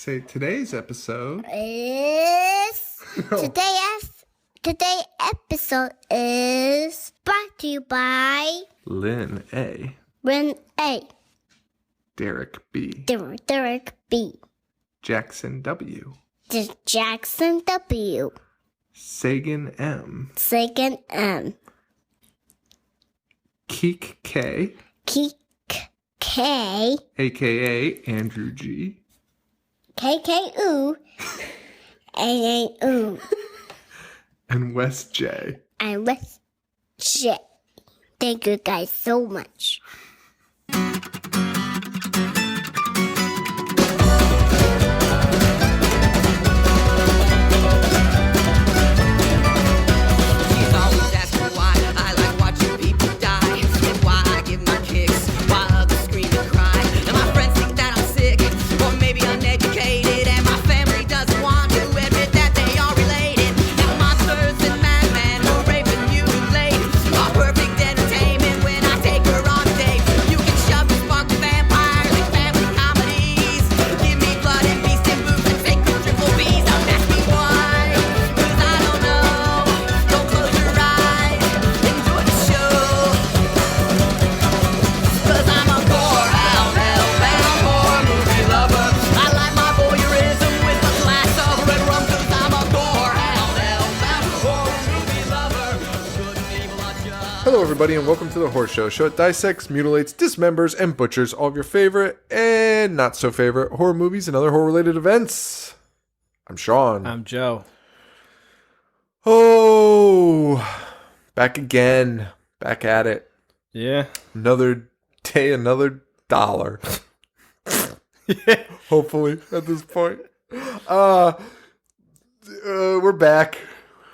Say today's episode is today episode is brought to you by Lynn A, Ren A, Derek B, Derek B, Jackson W, Jackson W, Sagan M, Sagan M, Keek K, Keek K, aka Andrew G, KKU, AAU, and Wes J. and West J. Thank you guys so much. She's always asking why I like watching people die, and why I give my kicks while others scream and cry. And my friends think that I'm sick, or maybe uneducated, and my family doesn't want to admit that they are related. Now monsters and madmen who rape and mutilate are perfect entertainment when I take her on a date. You can shove and spark the vampires like family comedies. Give me blood and beast and boobs and sacred triple B's. Don't ask me why, 'cause I don't know. Don't close your eyes, enjoy the show. 'Cause I'm a gore out, hellbound horror movie lover. I like my voyeurism with a glass of red rum. 'Cause I'm a gore out, hellbound horror movie lover. Good and evil are just. Hello, everybody, and welcome to the Horror Show. Show that dissects, mutilates, dismembers, and butchers all of your favorite and not so favorite horror movies and other horror-related events. I'm Sean. I'm Joe. Oh, back again, back at it. Yeah. Another day, another dollar. Hopefully, at this point. We're back.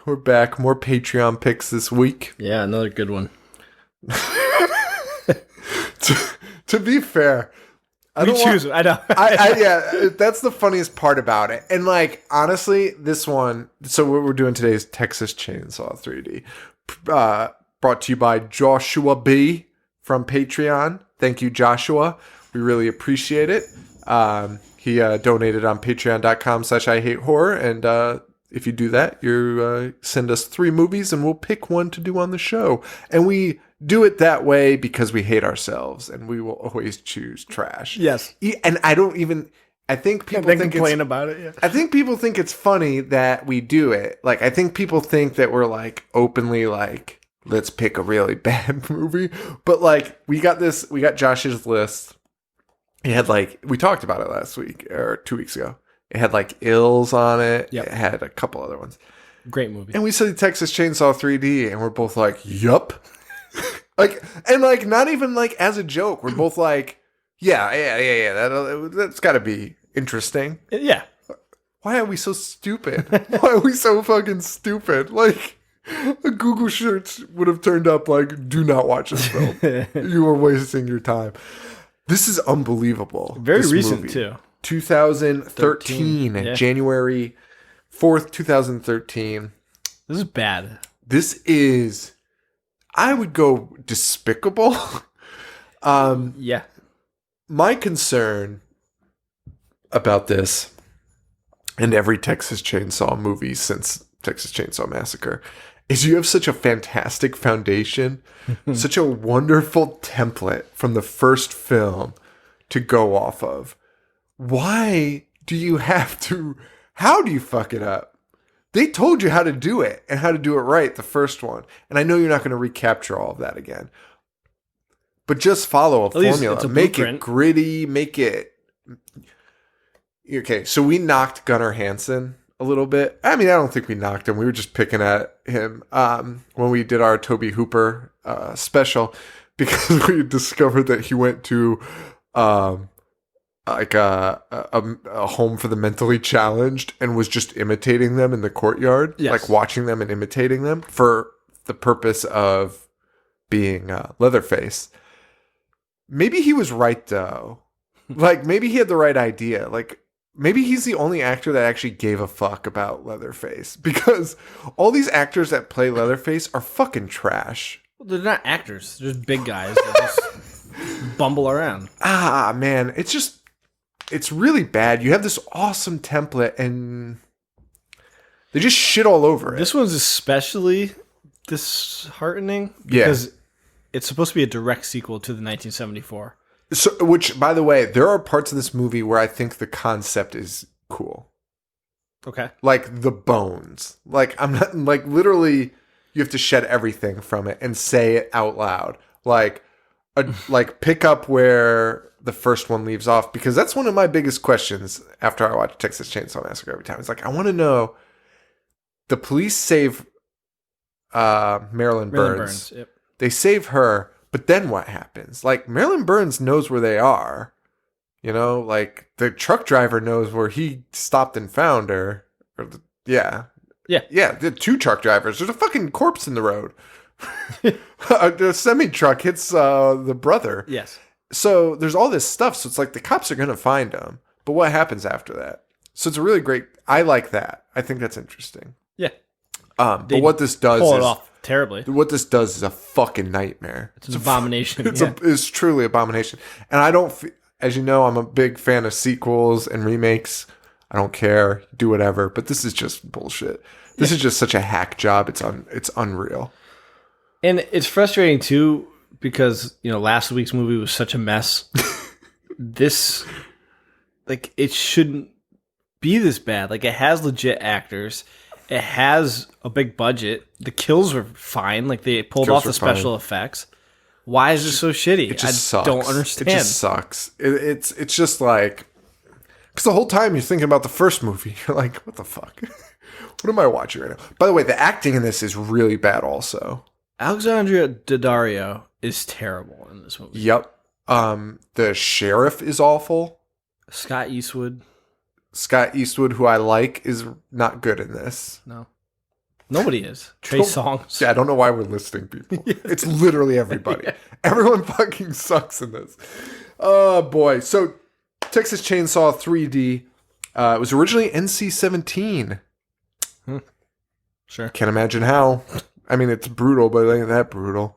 We're back. More Patreon picks this week. Yeah, another good one. To be fair, I We don't choose want, it. I know. yeah, that's the funniest part about it. And like, honestly, this one, so what we're doing today is Texas Chainsaw 3D. Brought to you by Joshua B from Patreon. Thank you, Joshua. We really appreciate it. He donated on patreon.com/IHateHorror. And if you do that, you send us 3 movies and we'll pick one to do on the show. And we do it that way because we hate ourselves and we will always choose trash. Yes. And I don't even, I think people They think complain it's, about it. Yeah. I think people think it's funny that we do it. Like, I think people think that we're like openly like, let's pick a really bad movie. But like, we got Josh's list. He had like, we talked about it last week or 2 weeks ago. It had like Ills on it. Yep. It had a couple other ones. Great movie. And we said Texas Chainsaw 3D and we're both like, yup. Like, and like, not even like as a joke. We're both like, yeah. That's got to be interesting. Yeah. Why are we so stupid? Why are we so fucking stupid? Like, a Google search would have turned up like, do not watch this film. You are wasting your time. This is unbelievable. Very this recent, movie. too. 2013. Yeah. January 4th, 2013. This is bad. This is, I would go despicable. Yeah. My concern about this and every Texas Chainsaw movie since Texas Chainsaw Massacre is you have such a fantastic foundation, such a wonderful template from the first film to go off of. Why do you have to, how do you fuck it up? They told you how to do it and how to do it right, the first one. And I know you're not going to recapture all of that again. But just follow a least formula. it's a Make blueprint. it gritty. Make it... Okay, so we knocked Gunnar Hansen a little bit. I mean, I don't think we knocked him. We were just picking at him when we did our Toby Hooper special because we discovered that he went to... like a home for the mentally challenged and was just imitating them in the courtyard, Yes. like watching them and imitating them for the purpose of being Leatherface. Maybe he was right though. Like maybe he had the right idea. Like maybe he's the only actor that actually gave a fuck about Leatherface because all these actors that play Leatherface are fucking trash. Well, they're not actors. They're just big guys that just bumble around. Ah, man, it's just it's really bad. You have this awesome template, and they just shit all over it. This one's especially disheartening Yeah. because it's supposed to be a direct sequel to the 1974. So, which, by the way, there are parts of this movie where I think the concept is cool. Okay. Like the bones. Like, I'm not, like, literally, you have to shed everything from it and say it out loud. Like, pick up where the first one leaves off, because that's one of my biggest questions after I watch Texas Chainsaw Massacre every time. It's like, I want to know, the police save Marilyn Burns. Yep. They save her, but then what happens? Like, Marilyn Burns knows where they are. You know, like, the truck driver knows where he stopped and found her. Yeah. The 2 truck drivers. There's a fucking corpse in the road. A semi-truck hits the brother. Yes. So there's all this stuff. So it's like the cops are going to find him. But what happens after that? So it's a really great... I like that. I think that's interesting. Yeah. But what this does Pull is... it off terribly. What this does is a fucking nightmare. It's an abomination. It's truly abomination. And I don't... As you know, I'm a big fan of sequels and remakes. I don't care. Do whatever. But this is just bullshit. This is just such a hack job. It's unreal. And it's frustrating too because, you know, last week's movie was such a mess. This, like, it shouldn't be this bad. Like, it has legit actors. It has a big budget. The kills were fine. Like, they pulled off the special effects. Why is it so shitty? It just sucks. Don't understand. It just sucks. It's just like, because the whole time you're thinking about the first movie, you're like, what the fuck? What am I watching right now? By the way, the acting in this is really bad also. Alexandria Daddario is terrible in this movie. Yep. The sheriff is awful. Scott Eastwood, who I like, is not good in this. no. Nobody is. Trey Songz. Yeah, I don't know why we're listing people. It's literally everybody. Everyone fucking sucks in this. Oh, boy. So, Texas Chainsaw 3D. It was originally NC-17. Sure. Can't imagine how. I mean, it's brutal, but it ain't that brutal.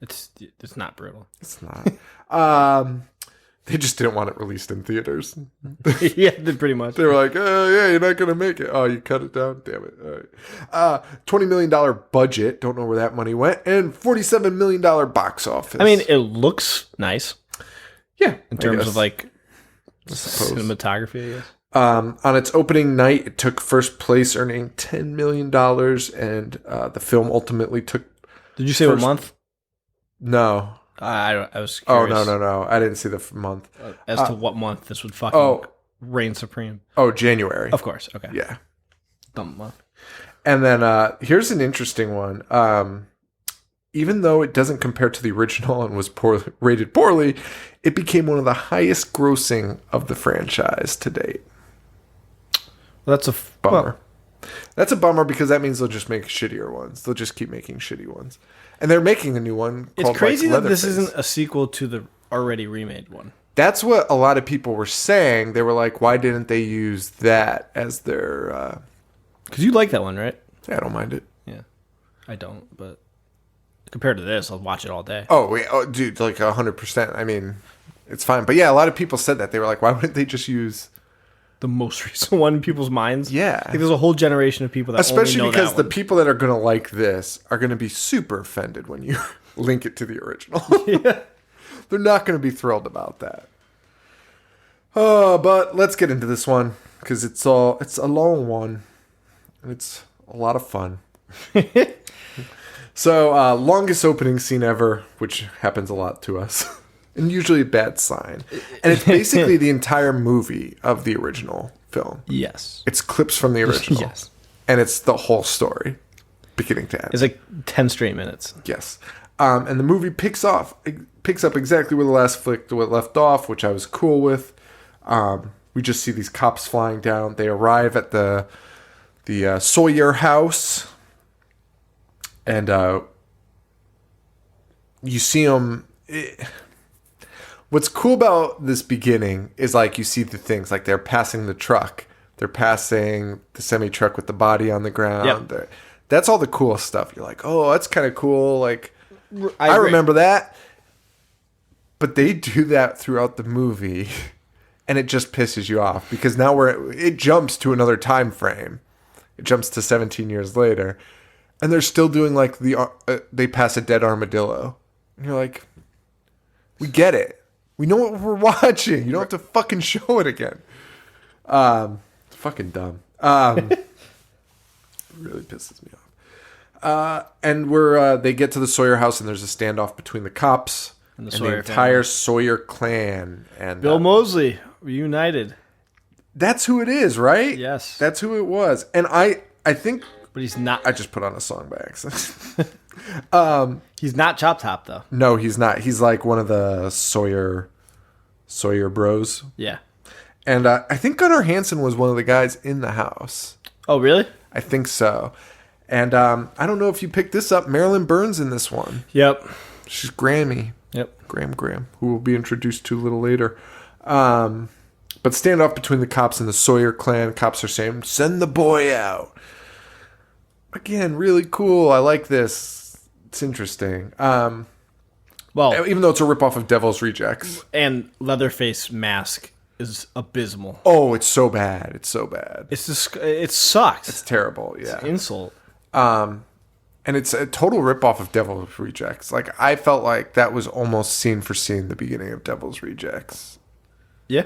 It's not brutal. It's not. They just didn't want it released in theaters. Yeah, pretty much. They were like, yeah, you're not going to make it. Oh, you cut it down? Damn it. All right. $20 million budget. Don't know where that money went. And $47 million box office. I mean, it looks nice. Yeah. In terms of, like, cinematography, I guess. On its opening night, it took first place, earning $10 million. And the film ultimately took... Did you say what month? No. I was curious. Oh, no. I didn't see the month. As to what month this would fucking reign supreme. Oh, January. Of course. Okay. Yeah. Dumb month. And then here's an interesting one. Even though it doesn't compare to the original and was rated poorly, it became one of the highest grossing of the franchise to date. Well, that's a bummer. That's a bummer because that means they'll just make shittier ones. They'll just keep making shitty ones. And they're making a new one called, it's crazy like, that this Leatherface. isn't a sequel to the already remade one. That's what a lot of people were saying. They were like, why didn't they use that as their... Because you like that one, right? Yeah, I don't mind it. Yeah. I don't, but compared to this, I'll watch it all day. Oh, wait, dude, like 100%. I mean, it's fine. But yeah, a lot of people said that. They were like, why wouldn't they just use... The most recent one in people's minds? Yeah. I think there's a whole generation of people that especially only know because that the one. people that are going to like this are going to be super offended when you link it to the original. Yeah. They're not going to be thrilled about that. Oh, but let's get into this one because it's a long one. It's a lot of fun. So, longest opening scene ever, which happens a lot to us. And usually a bad sign. And it's basically the entire movie of the original film. Yes. It's clips from the original. Yes. And it's the whole story, beginning to end. It's like 10 straight minutes. Yes. And the movie picks up exactly where the last flick left off, which I was cool with. We just see these cops flying down. They arrive at the Sawyer house. And you see them... What's cool about this beginning is, like, you see the things, like they're passing the truck. They're passing the semi-truck with the body on the ground. Yep. That's all the cool stuff. You're like, oh, that's kind of cool. Like, I agree. remember that. But they do that throughout the movie. and it just pisses you off because now it jumps to another time frame. It jumps to 17 years later, and they're still doing like they pass a dead armadillo, and you're like, we get it. We know what we're watching. You don't have to fucking show it again. It's fucking dumb. It really pisses me off. And they get to the Sawyer house, and there's a standoff between the cops and the entire Sawyer clan. And Bill Moseley reunited. That's who it is, right? Yes. That's who it was. And I think... But he's not... I just put on a song by accident. He's not Chop Top, though. No, he's not. He's like one of the Sawyer bros. Yeah. And I think Gunnar Hansen was one of the guys in the house. Oh, really? I think so. And I don't know if you picked this up. Marilyn Burns in this one. Yep. She's Grammy. Yep. Graham, who we'll be introduced to a little later. But standoff between the cops and the Sawyer clan. Cops are saying, send the boy out. Again, really cool. I like this. It's interesting. Well, even though it's a ripoff of Devil's Rejects. And Leatherface mask is abysmal. Oh, it's so bad. It's so bad. It's just, it sucks. It's terrible, yeah. It's an insult. And it's a total ripoff of Devil's Rejects. Like, I felt like that was almost scene for scene the beginning of Devil's Rejects. Yeah.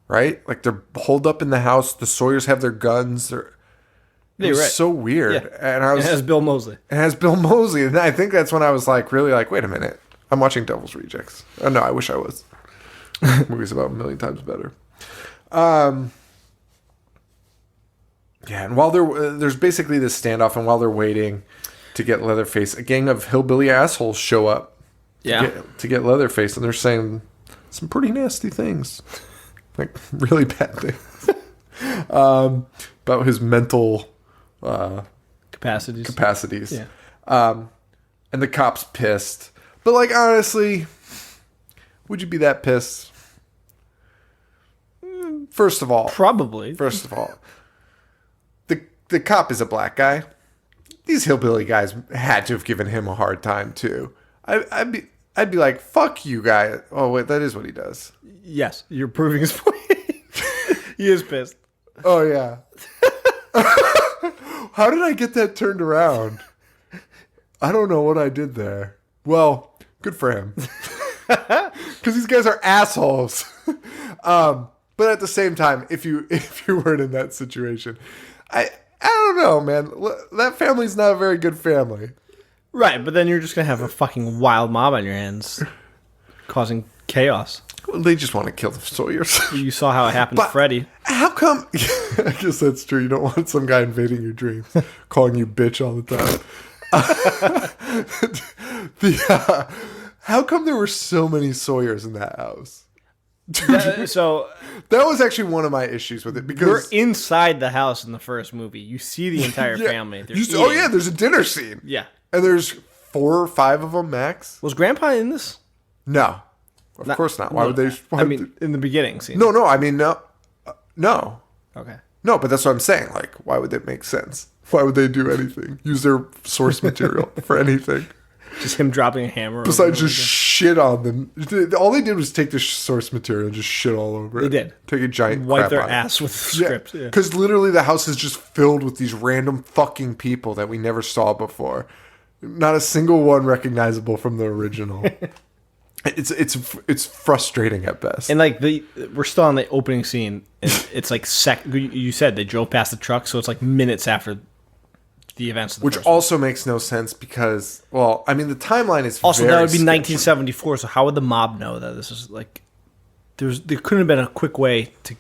Right? Like, they're holed up in the house. The Sawyers have their guns. It was right. so weird. Yeah. And I was, it has Bill Moseley. It has Bill Moseley. And I think that's when I was like, really like, wait a minute. I'm watching Devil's Rejects. Oh, no, I wish I was. Movie's about a million times better. Yeah, and while there's basically this standoff, and while they're waiting to get Leatherface, a gang of hillbilly assholes show up to get Leatherface, and they're saying some pretty nasty things. Like, really bad things. About his mental capacities. Yeah. And the cop's pissed. But, like, honestly, would you be that pissed? First of all. Probably. The cop is a black guy. These hillbilly guys had to have given him a hard time, too. I'd be like, fuck you, guy. Oh, wait, that is what he does. Yes, you're proving his point. He is pissed. Oh, yeah. How did I get that turned around? I don't know what I did there. Well, good for him. Because these guys are assholes. But at the same time, if you weren't in that situation, I don't know, man. That family's not a very good family. Right, but then you're just going to have a fucking wild mob on your hands causing chaos. Well, they just want to kill the Sawyers. You saw how it happened to Freddy. How come? I guess that's true. You don't want some guy invading your dreams, calling you bitch all the time. How come there were so many Sawyers in that house? So that was actually one of my issues with it, because we're inside the house in the first movie. You see the entire family. Oh yeah, there's a dinner scene. Yeah, and there's 4 or 5 of them max. Was Grandpa in this? No, of course not. Why would they? In the beginning scene. No. I mean, no. Okay. No, but that's what I'm saying. Like, why would that make sense? Why would they do anything? Use their source material for anything? Just him dropping a hammer. Besides just shit on them. All they did was take the source material and just shit all over it. They did. Take a giant wipe crap their on ass it. with the script. Yeah. Because literally the house is just filled with these random fucking people that we never saw before. Not a single one recognizable from the original. It's frustrating at best. And like we're still on the opening scene, and it's like you said they drove past the truck, so it's like minutes after the events of the Which first also makes no sense because, well, I mean, the timeline is also very that would be sketchy. 1974. So how would the mob know that this is like? There couldn't have been a quick way to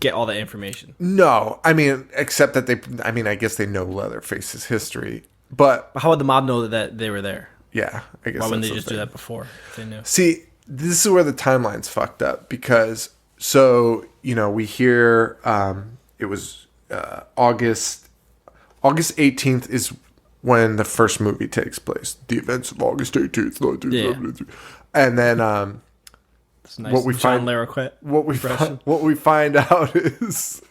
get all that information. No, I mean, except that I guess they know Leatherface's history, but How would the mob know that they were there? yeah, I guess. Why wouldn't that's they the just do thing. that before if they knew? See, this is where the timeline's fucked up because, so, we hear it was August 18th is when the first movie takes place. The events of August 18th, 1973. And then It's nice. what we John find Larroquette what we find out is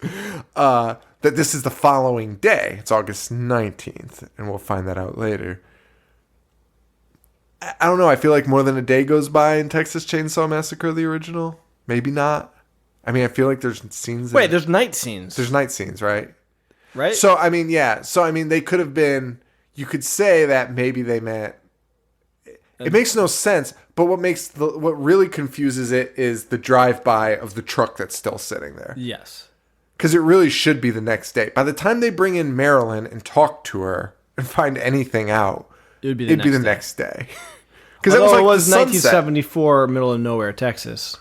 that this is the following day. It's August 19th, and we'll find that out later. I don't know. I feel like more than a day goes by in Texas Chainsaw Massacre, the original. Maybe not. I mean, I feel like there's scenes. Wait, there's night scenes. There's night scenes, right? Right? So, I mean, yeah. So, I mean, they could have been... You could say that maybe they meant... It makes no sense, but what really confuses it is the drive-by of the truck that's still sitting there. Yes. Because it really should be the next day. By the time they bring in Marilyn and talk to her and find anything out, it'd be the next day. Because it was 1974, middle of nowhere, Texas.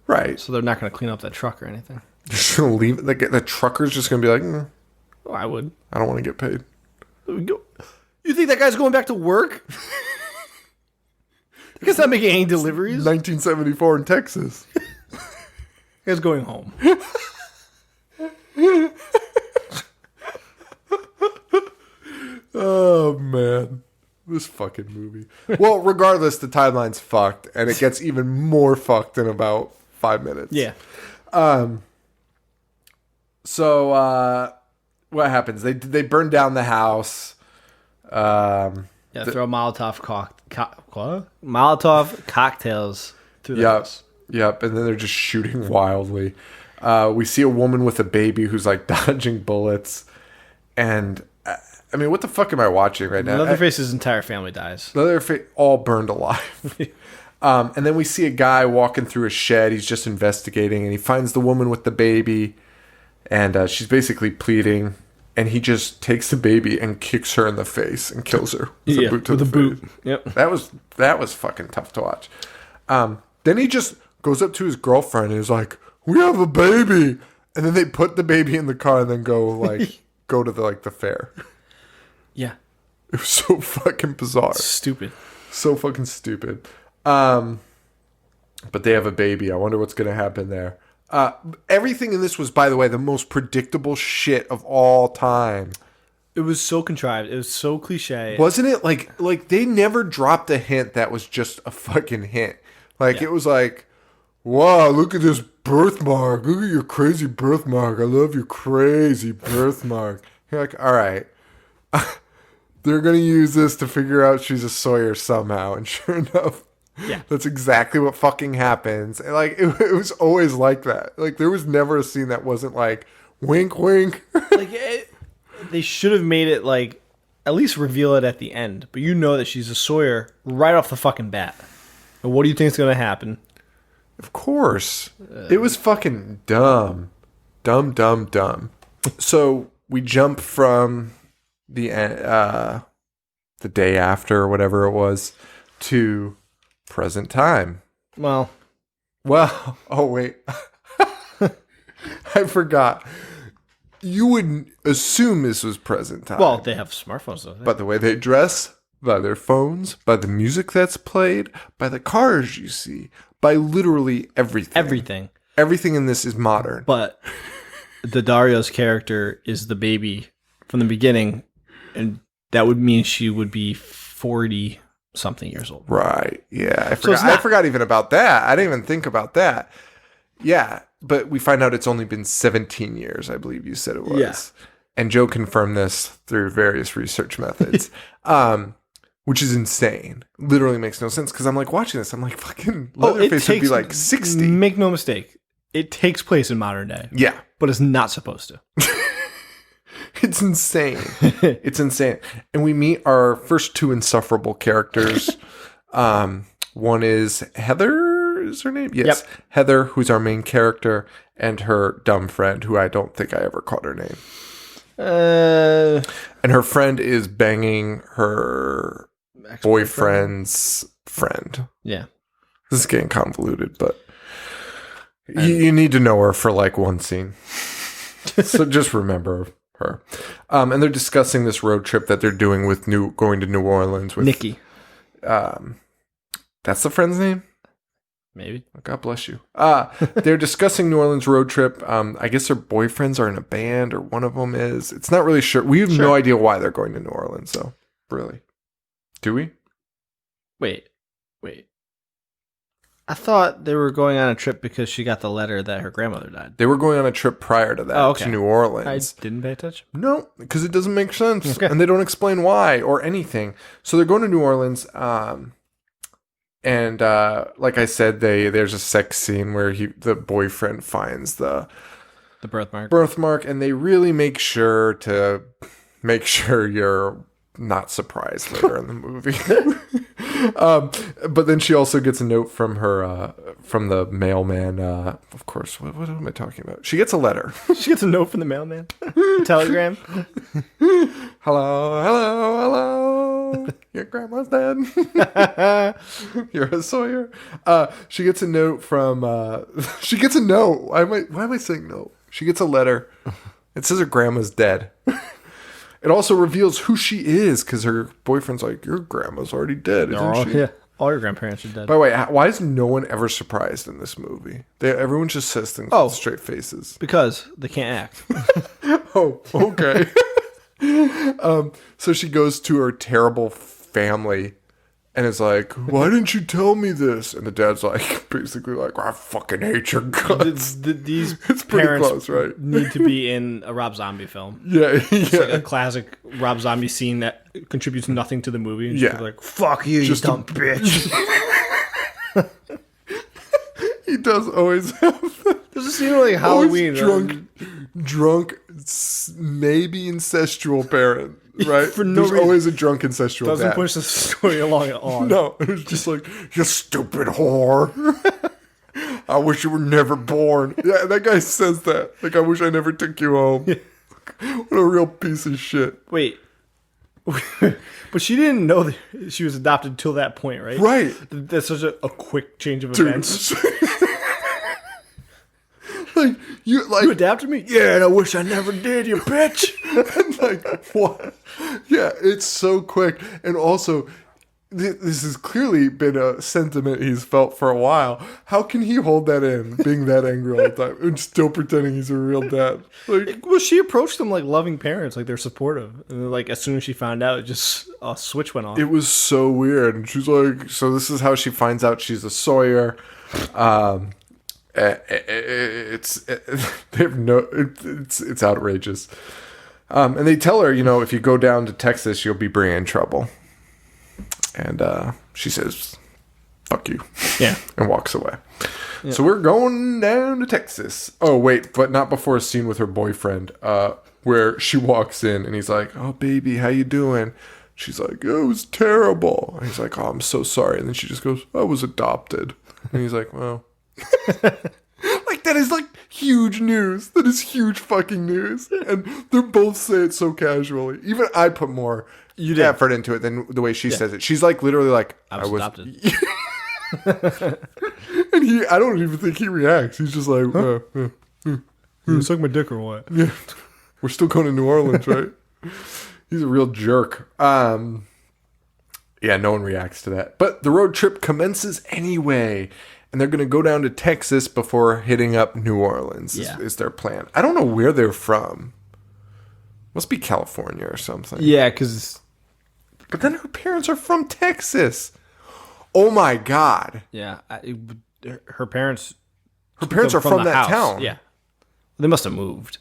Right. So they're not going to clean up that truck or anything. They're just going to leave it. The trucker's just going to be like, Oh, I would. I don't want to get paid. You think that guy's going back to work? I guess not making any deliveries. 1974 in Texas. Guy's going home. Oh, man. This fucking movie. Well, regardless, the timeline's fucked, and it gets even more fucked in about 5 minutes. Yeah. So, what happens? They burn down the house. Throw Molotov cocktails through the house. Yep, and then they're just shooting wildly. We see a woman with a baby who's like dodging bullets, and I mean, what the fuck am I watching right now? Leatherface's entire family dies. Leatherface all burned alive. And then we see a guy walking through a shed. He's just investigating, and he finds the woman with the baby, and she's basically pleading. And he just takes the baby and kicks her in the face and kills her with a boot to the face. Yep. That was fucking tough to watch. Then he just goes up to his girlfriend and is like, "We have a baby," and then they put the baby in the car and then go to the fair. Yeah. It was so fucking bizarre. Stupid. So fucking stupid. But they have a baby. I wonder what's gonna happen there. Everything in this was, by the way, the most predictable shit of all time. It was so contrived. It was so cliche. Wasn't it? Like they never dropped a hint that was just a fucking hint. It was like, wow, look at this birthmark. Look at your crazy birthmark. I love your crazy birthmark. You're like, all right. They're going to use this to figure out she's a Sawyer somehow. And sure enough, yeah, that's exactly what fucking happens. And it was always like that. There was never a scene that wasn't like, wink, wink. They should have made it at least reveal it at the end. But you know that she's a Sawyer right off the fucking bat. And what do you think is going to happen? Of course. It was fucking dumb. Dumb. So we jump from the day after or whatever it was to present time. Well, oh wait. I forgot. You would assume this was present time. Well, they have smartphones though. By the way they dress, by their phones, by the music that's played, by the cars you see, by literally everything. Everything in this is modern. But the Dario's character is the baby from the beginning, and that would mean she would be 40-something years old. Right. Yeah. I forgot even about that. I didn't even think about that. Yeah. But we find out it's only been 17 years, I believe you said it was. Yeah. And Joe confirmed this through various research methods, which is insane. Literally makes no sense because I'm watching this. I'm like, fucking Leatherface would be 60. Make no mistake. It takes place in modern day. Yeah. But it's not supposed to. It's insane. It's insane. And we meet our first two insufferable characters. One is Heather, is her name? Yes. Yep. Heather, who's our main character, and her dumb friend, who I don't think I ever caught her name. And her friend is banging her boyfriend's friend. Yeah. This is getting convoluted, but you need to know her for one scene. So just remember her. And they're discussing this road trip that they're doing with going to New Orleans with Nikki. That's the friend's name? Maybe. God bless you. They're discussing New Orleans road trip. I guess their boyfriends are in a band, or one of them is. It's not really sure. We have no idea why they're going to New Orleans, though. Really. Do we? Wait. I thought they were going on a trip because she got the letter that her grandmother died. They were going on a trip prior to that to New Orleans. I didn't pay attention. No, because it doesn't make sense. Okay. And they don't explain why or anything. So they're going to New Orleans, And like I said, there's a sex scene where the boyfriend finds the birthmark, and they really make sure you're not surprised later in the movie. But then she also gets a note from the mailman. Of course, what am I talking about? She gets a letter. She gets a note from the mailman. Telegram. Hello. Your grandma's dead. You're a Sawyer. She gets a note from. She gets a note. Why am I saying no? She gets a letter. It says her grandma's dead. It also reveals who she is because her boyfriend's like, your grandma's already dead, isn't she? Yeah, all your grandparents are dead. By the way, why is no one ever surprised in this movie? Everyone just says things with straight faces. Because they can't act. Oh, okay. So she goes to her terrible family and is like, why didn't you tell me this? And the dad's like, basically like, I fucking hate your guts. These It's pretty parents close, right? need to be in a Rob Zombie film. Yeah, It's yeah. like a classic Rob Zombie scene that contributes nothing to the movie. And Yeah. just like, fuck you, Just you dumb bitch. He does always have There's a scene like Halloween. drunk, maybe incestual parent, right? For no There's reason. always a drunk incestual Doesn't dad. push the story along at all. No, it was just like, you stupid whore. I wish you were never born. Yeah, that guy says that. Like, I wish I never took you home. What a real piece of shit. Wait. But she didn't know that she was adopted until that point, right? Right. That's such a quick change of Dude. events. You You adopted me? Yeah, and I wish I never did, you bitch. like, what? Yeah, it's so quick. And also, this has clearly been a sentiment he's felt for a while. How can he hold that in, being that angry all the time, and still pretending he's a real dad? Like, Well, she approached them like loving parents, like they're supportive. And then, like, as soon as she found out, it just a switch went off. it was so weird. And she's like, so this is how she finds out she's a Sawyer. It's outrageous. And they tell her, if you go down to Texas, you'll be bringing trouble. And she says, fuck you. Yeah. And walks away. Yeah. So we're going down to Texas. Oh, wait, but not before a scene with her boyfriend where she walks in and he's like, oh, baby, how you doing? She's like, it was terrible. And he's like, oh, I'm so sorry. And then she just goes, I was adopted. And he's like, well. Like, that is like huge news. That is huge fucking news. And they both say it so casually. Even I put more effort into it than the way she says it. She's like literally like, I was adopted. And I don't even think he reacts. He's just like, You suck my dick or what? yeah, we're still going to New Orleans, right? He's a real jerk. Yeah, no one reacts to that. But the road trip commences anyway. And they're going to go down to Texas before hitting up New Orleans is their plan. I don't know where they're from. Must be California or something. Yeah, because... But then her parents are from Texas. Oh my God. Yeah, her parents... Her parents are from that house. town. Yeah. They must have moved.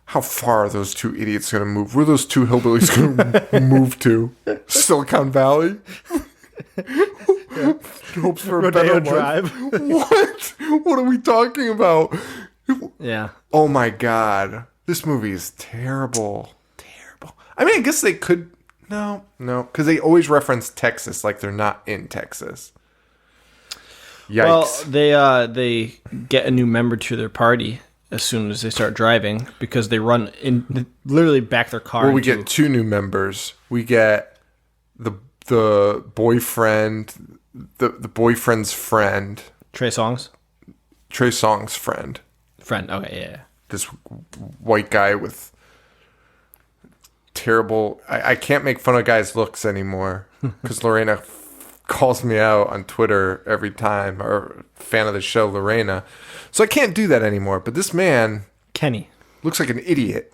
How far are those two idiots going to move? Where are those two hillbillies going to move to? Silicon Valley? Hopes for a better Rodeo life. Drive. What? What are we talking about? Yeah. Oh my God. This movie is terrible. Terrible. I mean, I guess they could... No. Because they always reference Texas like they're not in Texas. Yikes. Well, they get a new member to their party as soon as they start driving because they run in, literally back their car. Well, we get two new members. We get the boyfriend, the boyfriend's friend. Trey Songz friend. Okay, yeah. This white guy with terrible... I can't make fun of guys' looks anymore because Lorena calls me out on Twitter every time, or fan of the show, Lorena. So I can't do that anymore. But this man... Kenny. Looks like an idiot.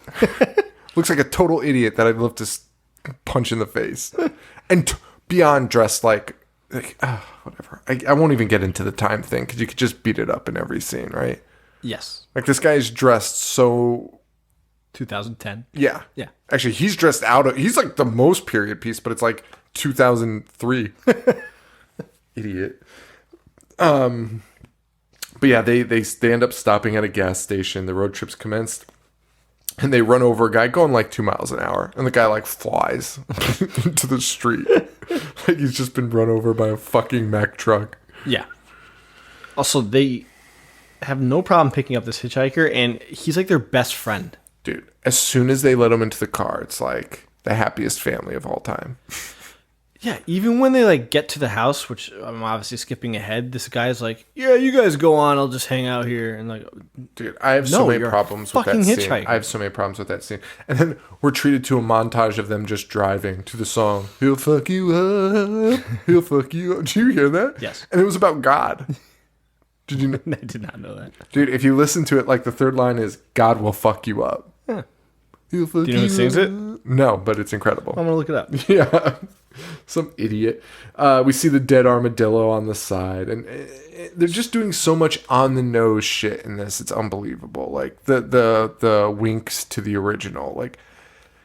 Looks like a total idiot that I'd love to punch in the face. And beyond dressed like whatever. I won't even get into the time thing because you could just beat it up in every scene, right? Yes. Like, this guy's dressed so... 2010. Yeah. Yeah. Actually, he's dressed out of... He's like the most period piece, but it's like 2003. Idiot. But yeah, they end up stopping at a gas station. The road trip's commenced. And they run over a guy going like 2 miles an hour. And the guy like flies into the street. Like he's just been run over by a fucking Mack truck. Yeah. Also, they have no problem picking up this hitchhiker, and he's like their best friend. Dude, as soon as they let him into the car, it's like the happiest family of all time. Yeah, even when they like get to the house, which I'm obviously skipping ahead, this guy's like, "Yeah, you guys go on. I'll just hang out here." And like, dude, I have so No, many you're a problems with that fucking scene. hitchhiker. I have so many problems with that scene. And then we're treated to a montage of them just driving to the song, "He'll fuck you up, he'll fuck you up." Did you hear that? Yes. And it was about God. Did you know? I did not know that. Dude, if you listen to it, like the third line is, "God will fuck you up." Huh. He'll fuck Do you know who sings up. it? No, but it's incredible. I'm gonna look it up. Yeah. Some idiot. We see the dead armadillo on the side, and they're just doing so much on the nose shit in this. It's unbelievable. Like the winks to the original. Like,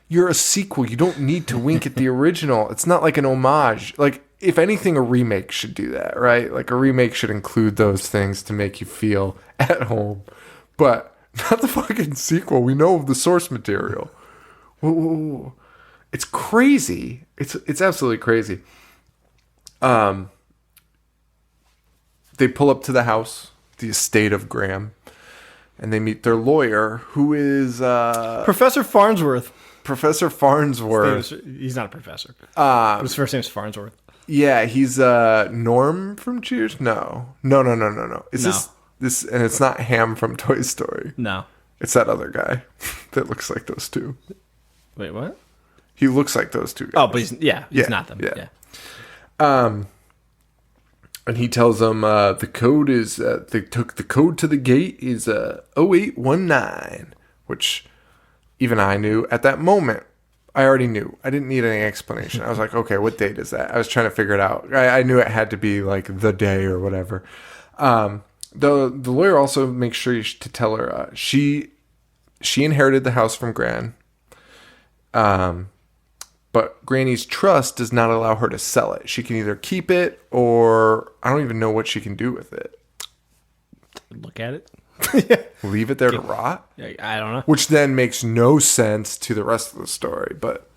you're a sequel. You don't need to wink at the original. It's not like an homage. Like, if anything, a remake should do that, right? Like, a remake should include those things to make you feel at home, but not the fucking sequel. We know the source material. Whoa. It's crazy. It's absolutely crazy. They pull up to the house, the estate of Graham, and they meet their lawyer, who is Professor Farnsworth. Professor Farnsworth. He's not a professor. His first name's Farnsworth. Yeah, he's Norm from Cheers. No. Is No. this? And it's not Ham from Toy Story. No. It's that other guy that looks like those two. Wait, what? He looks like those two guys. Oh, but he's Yeah, not them. yeah. Yeah. And he tells them the code is, they took the code to the gate is 0819, which even I knew at that moment. I already knew. I didn't need any explanation. I was like, okay, what date is that? I was trying to figure it out. I knew it had to be like the day or whatever. The lawyer also makes sure to tell her she inherited the house from Gran. But Granny's trust does not allow her to sell it. She can either keep it or I don't even know what she can do with it. Look at it. Leave it there to rot? I don't know. Which then makes no sense to the rest of the story, but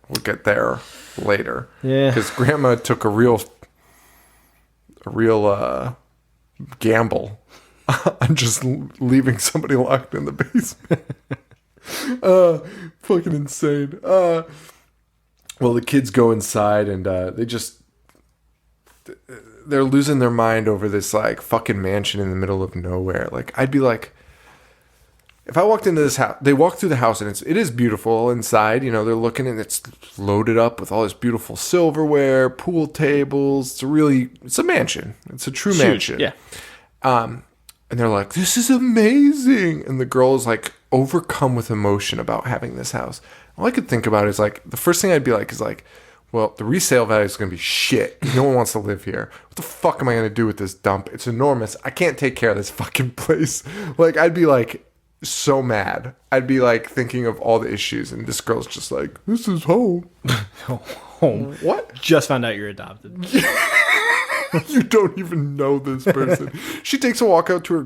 we'll get there later. Yeah. Because Grandma took a real gamble on just leaving somebody locked in the basement. Fucking insane. Well, the kids go inside and they're losing their mind over this like fucking mansion in the middle of nowhere. Like, I'd be like, if I walked into this house, they walk through the house and it is beautiful inside. You know, they're looking and it's loaded up with all this beautiful silverware, pool tables. It's a mansion. It's a true mansion. Yeah. And they're like, this is amazing. And the girl is like overcome with emotion about having this house. All I could think about is like, the first thing I'd be like is like, well, the resale value is going to be shit. No one wants to live here. What the fuck am I going to do with this dump? It's enormous. I can't take care of this fucking place. Like, I'd be like so mad. I'd be like thinking of all the issues. And this girl's just like, this is home. Home. What? Just found out you're adopted. You don't even know this person. She takes a walk out to her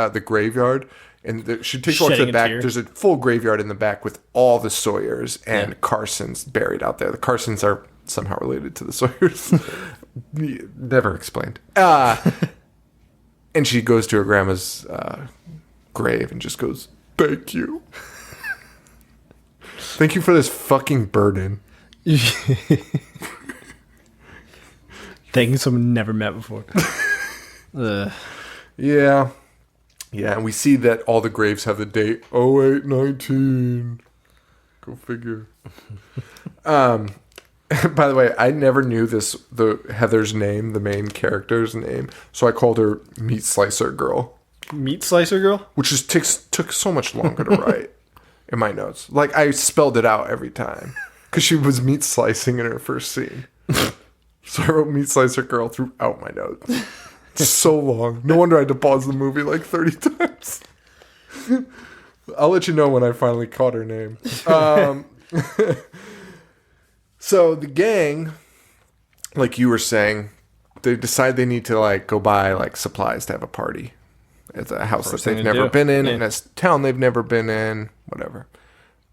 the graveyard, and she takes a walk to the Shedding a back. tear. There's a full graveyard in the back with all the Sawyers and Carsons buried out there. The Carsons are somehow related to the Sawyers. Never explained. And she goes to her grandma's grave and just goes, "Thank you. Thank you for this fucking burden." Thanking someone never met before. Yeah. Yeah, and we see that all the graves have the date 0819. Go figure. By the way, I never knew the Heather's name, the main character's name, so I called her Meat Slicer Girl, Meat Slicer Girl? which just took so much longer to write in my notes. Like, I spelled it out every time because she was meat slicing in her first scene. So I wrote Meat Slicer Girl throughout my notes. It's so long. No wonder I had to pause the movie like 30 times. I'll let you know when I finally caught her name. So the gang, like you were saying, they decide they need to like go buy like supplies to have a party. It's a house First that thing they've to never do. been in, Yeah. and a town they've never been in, whatever.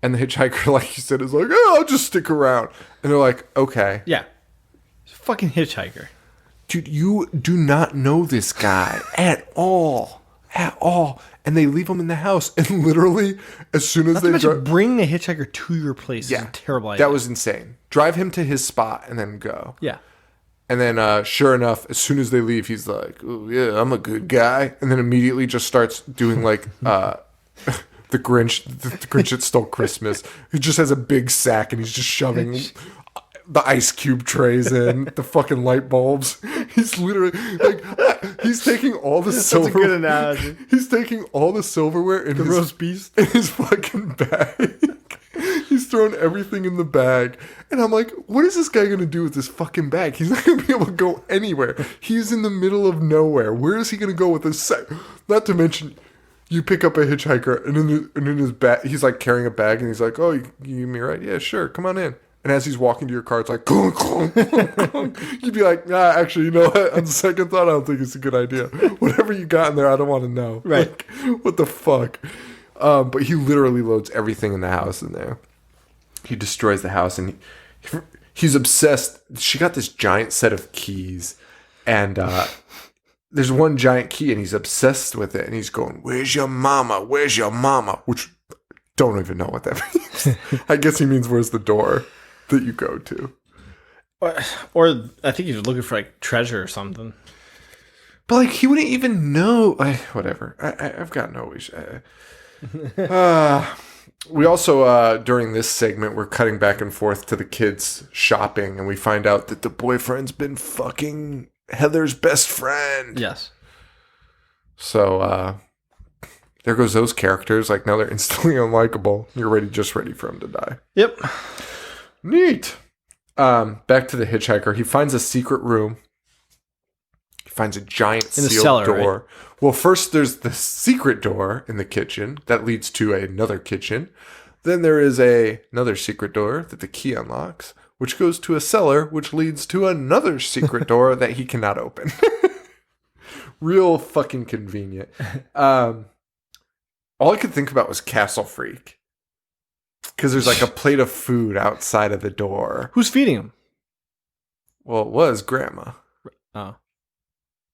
And the hitchhiker, like you said, is like, oh, I'll just stick around. And they're like, okay. Yeah. He's a fucking hitchhiker. Dude, you do not know this guy at all. At all. And they leave him in the house. And literally, as soon as Not to they mention, bring a hitchhiker to your place is a terrible idea. that was insane. Drive him to his spot and then go. Yeah. And then, sure enough, as soon as they leave, he's like, oh, yeah, I'm a good guy. And then immediately just starts doing like the Grinch that stole Christmas. He just has a big sack and he's just shoving the ice cube trays in, the fucking light bulbs. He's literally like, he's taking all the silver. That's a good analogy. He's taking all the silverware in his roast beef. in his fucking bag. He's throwing everything in the bag. And I'm like, what is this guy going to do with this fucking bag? He's not going to be able to go anywhere. He's in the middle of nowhere. Where is he going to go with this sack? Not to mention, you pick up a hitchhiker, and in his bag, he's like carrying a bag, and he's like, oh, you give me a ride? Yeah, sure, come on in. And as he's walking to your car, it's like, clunk, clunk, clunk, clunk. You'd be like, nah, actually, you know what? On second thought, I don't think it's a good idea. Whatever you got in there, I don't want to know. Right. Like, what the fuck? But he literally loads everything in the house in there. He destroys the house, and he's obsessed. She got this giant set of keys, and there's one giant key, and he's obsessed with it, and he's going, where's your mama? Where's your mama? Which, don't even know what that means. I guess he means where's the door that you go to. Or I think he was looking for like treasure or something. But like he wouldn't even know. Whatever. I've got no wish. We also during this segment we're cutting back and forth to the kids shopping, and we find out that the boyfriend's been fucking Heather's best friend. Yes. So there goes those characters. Like now they're instantly unlikable. You're just ready for him to die. Yep. Neat. Back to the hitchhiker. He finds a secret room. He finds a giant In the sealed cellar, door. right? Well, first there's the secret door in the kitchen that leads to another kitchen. Then there is another secret door that the key unlocks, which goes to a cellar, which leads to another secret door that he cannot open. Real fucking convenient. All I could think about was Castle Freak. Because there's like a plate of food outside of the door. Who's feeding him? Well, it was Grandma. Oh.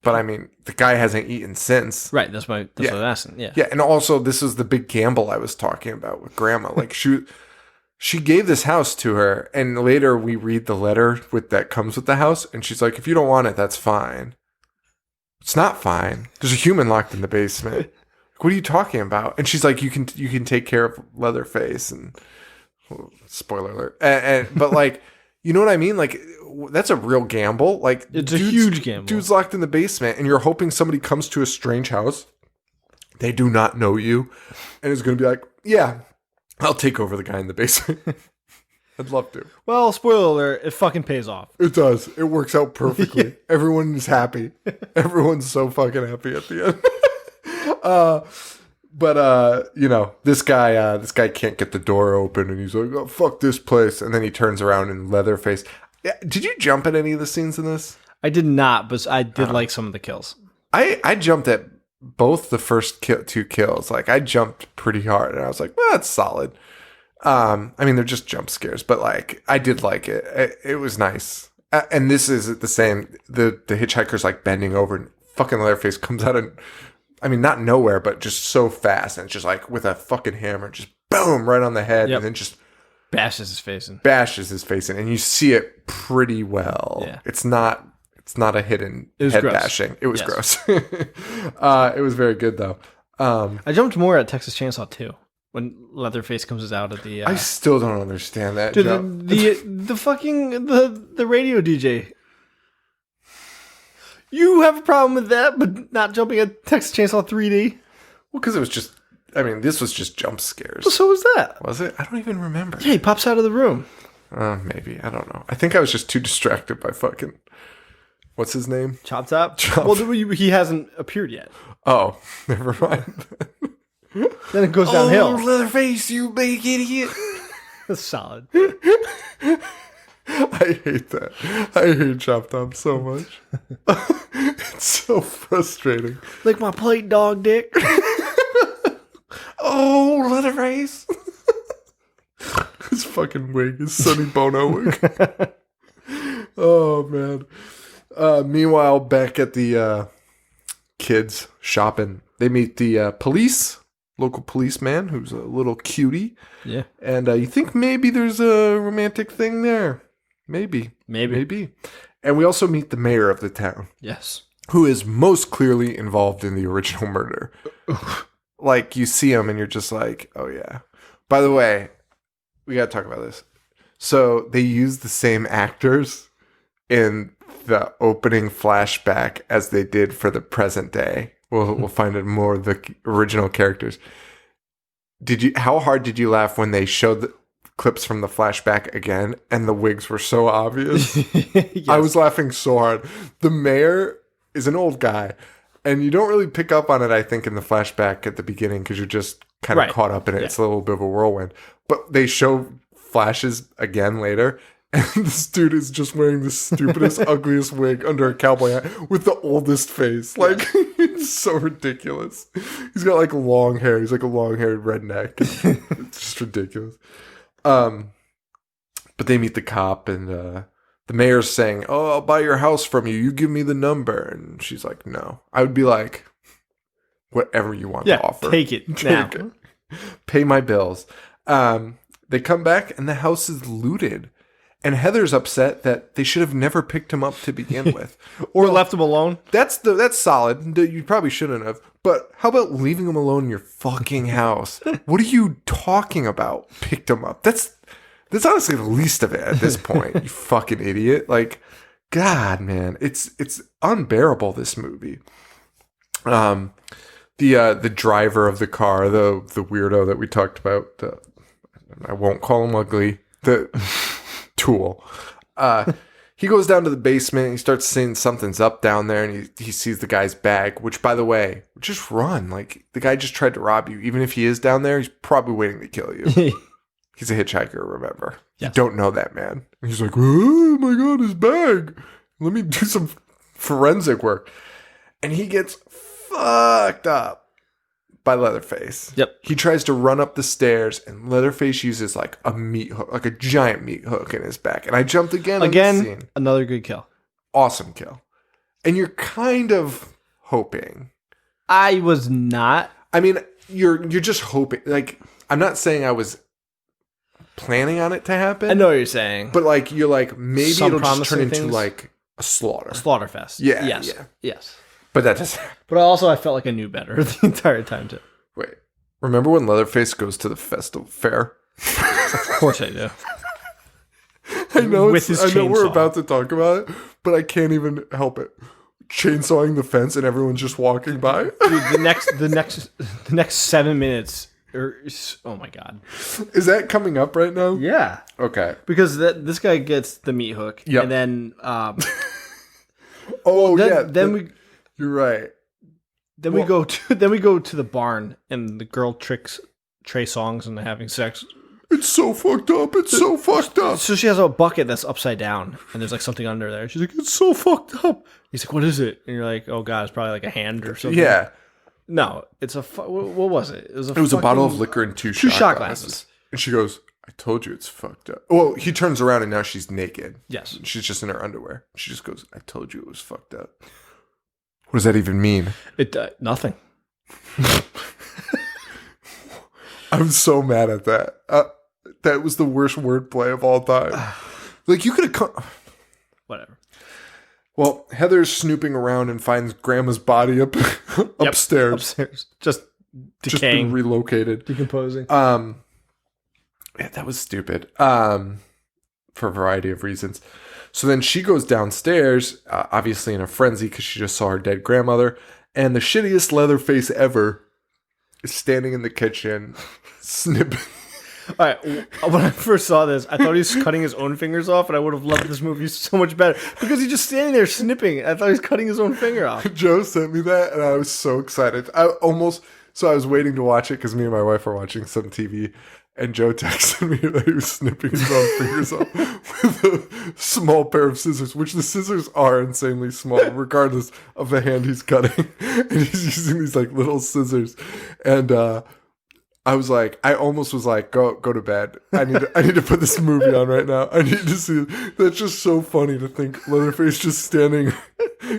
But I mean, the guy hasn't eaten since. Right, that's what I'm asking. Yeah. Yeah, and also this is the big gamble I was talking about with Grandma. Like she gave this house to her, and later we read the letter that comes with the house, and she's like, if you don't want it, that's fine. It's not fine. There's a human locked in the basement. What are you talking about? And she's like, you can take care of Leatherface, and well, spoiler alert. But like, you know what I mean? Like, that's a real gamble. Like, It's a huge gamble. Dude's locked in the basement, and you're hoping somebody comes to a strange house. They do not know you, and is going to be like, yeah, I'll take over the guy in the basement. I'd love to. Well, spoiler alert, it fucking pays off. It does. It works out perfectly. Everyone is happy. Everyone's so fucking happy at the end. But you know, this guy can't get the door open, and he's like, oh, fuck this place. And then he turns around and Leatherface. Yeah, did you jump at any of the scenes in this? I did not, but I did like some of the kills. I jumped at both the first two kills. Like, I jumped pretty hard, and I was like, well, that's solid. I mean, they're just jump scares, but like, I did like it. It was nice. And this is the same. The hitchhiker's like bending over, and fucking Leatherface comes out, and I mean, not nowhere, but just so fast, and it's just like with a fucking hammer, just boom, right on the head, Yep. and then just Bashes his face in. bashes his face in, and you see it pretty well. Yeah. It's not a hidden It was head gross. bashing. It was Yes. gross. It was very good though. I jumped more at Texas Chainsaw 2 when Leatherface comes out of the. I still don't understand that. Dude, jump. the fucking the radio DJ. You have a problem with that, but not jumping at Texas Chainsaw 3D. Well, because it was just. I mean, this was just jump scares. Well, so was that. Was it? I don't even remember. Yeah, he pops out of the room. Maybe. I don't know. I think I was just too distracted by fucking. What's his name? Chop Top. Chop. Well, he hasn't appeared yet. Oh, never mind. Then it goes downhill. Leatherface, you big idiot. That's solid. I hate that. I hate Chop Top so much. It's so frustrating. Lick my plate, dog dick. Oh, Leatherface. His fucking wig, his Sonny Bono wig. Oh, man. Meanwhile, back at the kids shopping, they meet the local policeman, who's a little cutie. Yeah. And you think maybe there's a romantic thing there. Maybe. And we also meet the mayor of the town. Yes. Who is most clearly involved in the original murder. Like, you see him and you're just like, oh, yeah. By the way, we got to talk about this. So, they use the same actors in the opening flashback as they did for the present day. We'll find out more of the original characters. How hard did you laugh when they showed the clips from the flashback again and the wigs were so obvious? Yes. I was laughing so hard. The mayor is an old guy and you don't really pick up on it, I think, in the flashback at the beginning because you're just kind of caught up in it. Yeah. It's a little bit of a whirlwind. But they show flashes again later. And this dude is just wearing the stupidest, ugliest wig under a cowboy hat with the oldest face. Like, it's so ridiculous. He's got, like, long hair. He's like a long-haired redneck. It's just ridiculous. But they meet the cop, and the mayor's saying, oh, I'll buy your house from you. You give me the number. And she's like, no. I would be like, whatever you want to offer. Take it now. Pay my bills. They come back, and the house is looted. And Heather's upset that they should have never picked him up to begin with. Or left him alone. That's solid. You probably shouldn't have. But how about leaving him alone in your fucking house? What are you talking about? Picked him up. That's honestly the least of it at this point. You fucking idiot. Like, God, man. It's unbearable, this movie. The driver of the car, the weirdo that we talked about, I won't call him ugly. The tool. He goes down to the basement and he starts saying something's up down there, and he sees the guy's bag, which, by the way, just run. Like, the guy just tried to rob you. Even if he is down there, he's probably waiting to kill you. He's a hitchhiker, remember. Yes. You don't know that man. And he's like, oh my God, his bag. Let me do some forensic work. And he gets fucked up by Leatherface. Yep. He tries to run up the stairs, and Leatherface uses like a meat hook, like a giant meat hook in his back. And I jumped again on the scene. Another good kill. Awesome kill. And you're kind of hoping. I was not. I mean, you're just hoping. Like, I'm not saying I was planning on it to happen. I know what you're saying. But like, you're like, maybe it'll just turn into like a slaughter. A slaughter fest. Yeah. Yes. Yeah. Yes. But that doesn't. But also, I felt like I knew better the entire time too. Wait, remember when Leatherface goes to the festival fair? Of course I do. I know. With his I know we're chainsaw. about to talk about it, but I can't even help it. Chainsawing the fence and everyone's just walking by. Dude, the next 7 minutes. Oh my God. Is that coming up right now? Yeah. Okay. Because this guy gets the meat hook. Yep. And then. You're right. Then we go to the barn, and the girl tricks Trey Songz into having sex. It's so fucked up. It's so fucked up. So she has a bucket that's upside down, and there's like something under there. She's like, "It's so fucked up." He's like, "What is it?" And you're like, "Oh God, it's probably like a hand or something." Yeah. No, it's what was it? It was a bottle of liquor and two shot glasses. And she goes, "I told you it's fucked up." Well, he turns around and now she's naked. Yes. She's just in her underwear. She just goes, "I told you it was fucked up." What does that even mean? It nothing. I'm so mad at that. That was the worst wordplay of all time. Like, you could have Whatever. Well, Heather's snooping around and finds Grandma's body upstairs. Just decaying. Just been relocated. Decomposing. Yeah, that was stupid. For a variety of reasons. So then she goes downstairs, obviously in a frenzy because she just saw her dead grandmother. And the shittiest Leatherface ever is standing in the kitchen, snipping. All right, when I first saw this, I thought he was cutting his own fingers off, and I would have loved this movie so much better because he's just standing there snipping. I thought he was cutting his own finger off. Joe sent me that, and I was so excited. I was waiting to watch it because me and my wife were watching some TV, And Joe texted me that he was snipping his own fingers off with a small pair of scissors, which the scissors are insanely small, regardless of the hand he's cutting. And he's using these like little scissors. And I was like, I almost was like, go to bed. I need to put this movie on right now. I need to see it. That's just so funny to think Leatherface just standing,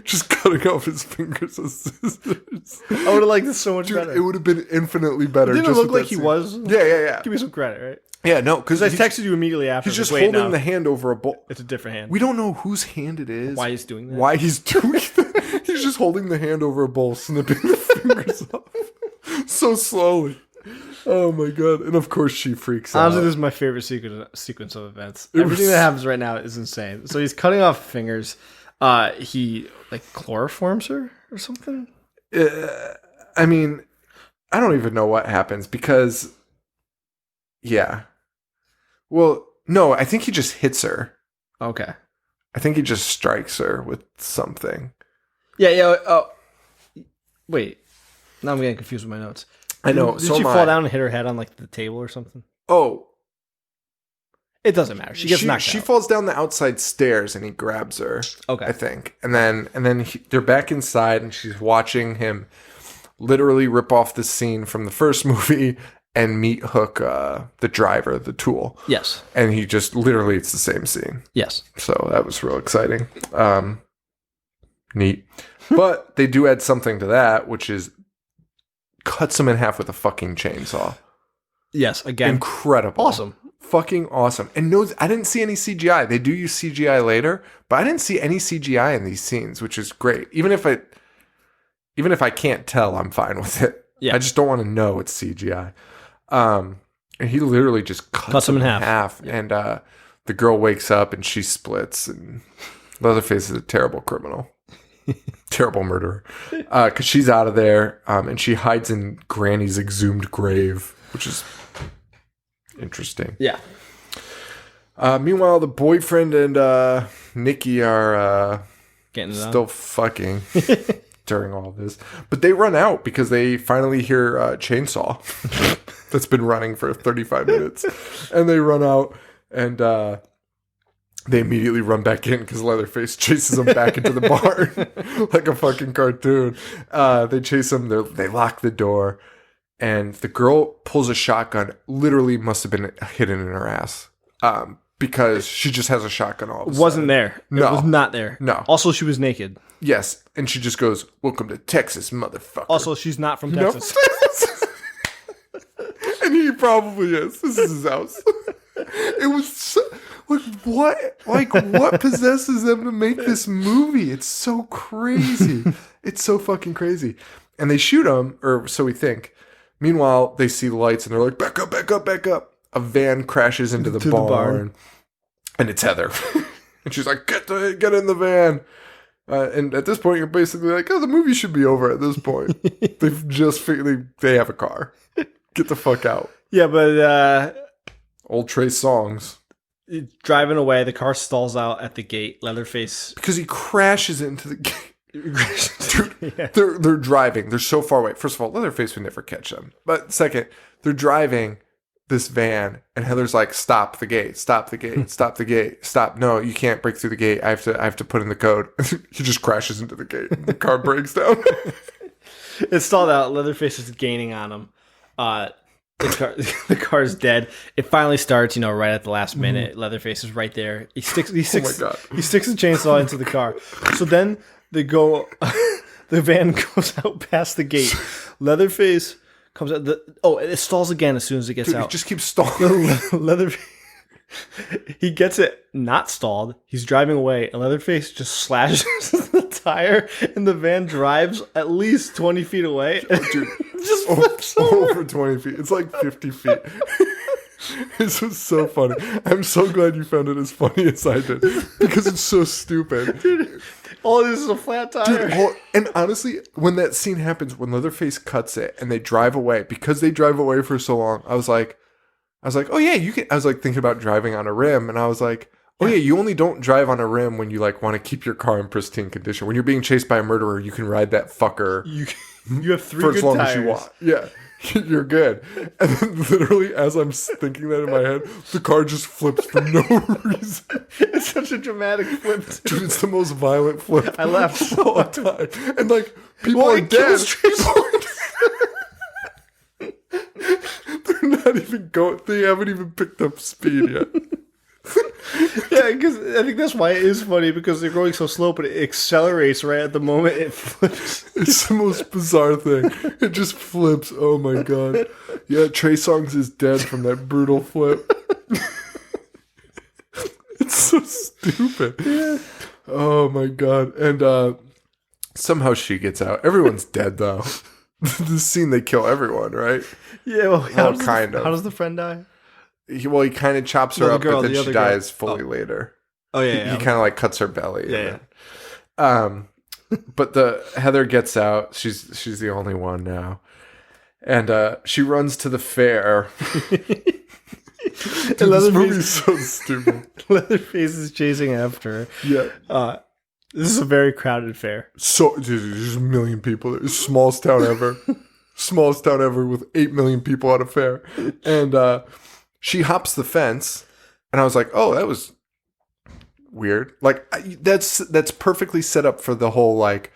just cutting off his fingers with scissors. I would have liked this so much Dude, better. it would have been infinitely better. Didn't it just look with like that he scene. was? Yeah. Give me some credit, right? Yeah, no, because Because I texted you immediately after. he's just Wait, holding no, the hand over a bowl. It's a different hand. We don't know whose hand it is. Why he's doing that? Why he's doing that. He's just holding the hand over a bowl, snipping the fingers off so slowly. Oh my god! And of course she freaks out. Honestly, this is my favorite sequence of events. Everything that happens right now is insane. So he's cutting off fingers. He like chloroforms her or something. I mean, I don't even know what happens because, yeah. Well, no, I think he just hits her. Okay. I think he just strikes her with something. Yeah. Oh, wait. Now I'm getting confused with my notes. I know. Did so she am fall I. down and hit her head on like the table or something? Oh, It doesn't matter. She gets knocked she out. falls down the outside stairs and he grabs her. Okay. I think, and then they're back inside and she's watching him literally rip off the scene from the first movie and meet Hook, the driver, the tool. Yes. And he just literally, it's the same scene. Yes. So that was real exciting. Neat. But they do add something to that, which is cuts him in half with a fucking chainsaw. Yes. Again. Incredible. Awesome. Fucking awesome. And no, I didn't see any CGI. They do use CGI later, but I didn't see any CGI in these scenes, which is great. Even if I can't tell, I'm fine with it. Yeah. I just don't want to know it's CGI. And he literally just cuts him in half. Yeah. And the girl wakes up and she splits. And Leatherface is a terrible criminal. Terrible murderer. Because she's out of there. And she hides in Granny's exhumed grave, which is interesting. Yeah. Meanwhile, the boyfriend and Nikki are Getting it still on. fucking during all of this. But they run out because they finally hear Chainsaw that's been running for 35 minutes. And they run out and they immediately run back in because Leatherface chases them back into the barn like a fucking cartoon. They chase them. They lock the door. And the girl pulls a shotgun. Literally must have been hidden in her ass. Because she just has a shotgun all of a sudden. Wasn't there. No. It was not there. No. Also, she was naked. Yes. And she just goes, "Welcome to Texas, motherfucker." Also, she's not from No. Texas. And he probably is. This is his house. It was so, what possesses them to make this movie? It's so crazy. It's so fucking crazy. And they shoot him, or so we think. Meanwhile, they see lights and they're like, "Back up, back up, back up." A van crashes into the barn. And it's Heather. And she's like, get in the van. And at this point, you're basically like, oh, the movie should be over at this point. They've just figured they have a car. Get the fuck out. Yeah, but Old Trey Songs. driving away, the car stalls out at the gate. Leatherface. Because he crashes into the gate. Dude, Yeah. they're driving. They're so far away. First of all, Leatherface would never catch them. But second, they're driving this van, and Heather's like, "Stop the gate! Stop the gate! Stop the gate! Stop! No, you can't break through the gate. I have to put in the code." He just crashes into the gate. The car breaks down. It stalled out. Leatherface is gaining on him. The car's dead. It finally starts, right at the last minute. Leatherface is right there. He sticks Oh my God. he sticks the chainsaw into the car. So then they go the van goes out past the gate. Leatherface comes out it stalls again as soon as it gets Dude, out. he just keeps stalling. Leatherface he gets it not stalled. He's driving away, and Leatherface just slashes the tire, and the van drives at least 20 feet away. Dude, Just flips over. over 20 feet. It's like 50 feet. This was so funny. I'm so glad you found it as funny as I did. Because it's so stupid. Dude, all this is a flat tire. Dude, and honestly, when that scene happens, when Leatherface cuts it and they drive away, because they drive away for so long, I was like, oh yeah, you can. I was like thinking about driving on a rim, and I was like, oh yeah, you only don't drive on a rim when you like want to keep your car in pristine condition. When you're being chased by a murderer, you can ride that fucker You have three for good as long tires. as you want. Yeah. You're good. And then literally, as I'm thinking that in my head, the car just flips for no reason. It's such a dramatic flip. Dude, it's the most violent flip. I laughed so all the time. And like, people Well, are it dead. kills They're not even going. They haven't even picked up speed yet. Yeah, because I think that's why it is funny, because they're going so slow, but it accelerates right at the moment it flips. It's the most bizarre thing. It just flips. Oh my god. Yeah, Trey Songz is dead from that brutal flip. It's so stupid. Yeah. Oh my god. And somehow she gets out. Everyone's dead though. This scene, they kill everyone, right? Yeah, well, How does the friend die? He kind of chops her No, the up, girl, but then the she other girl. dies fully later. Oh, yeah, He yeah. kind of like cuts her belly. Yeah, But the Heather gets out. She's the only one now, and she runs to the fair. Dude, this movie's so stupid. Leatherface is chasing after her. Yeah. This is a very crowded fair. So dude, there's a million people. There. It's the smallest town ever. Smallest town ever with 8 million people at a fair. And she hops the fence, and I was like, oh, that was weird. Like that's perfectly set up for the whole like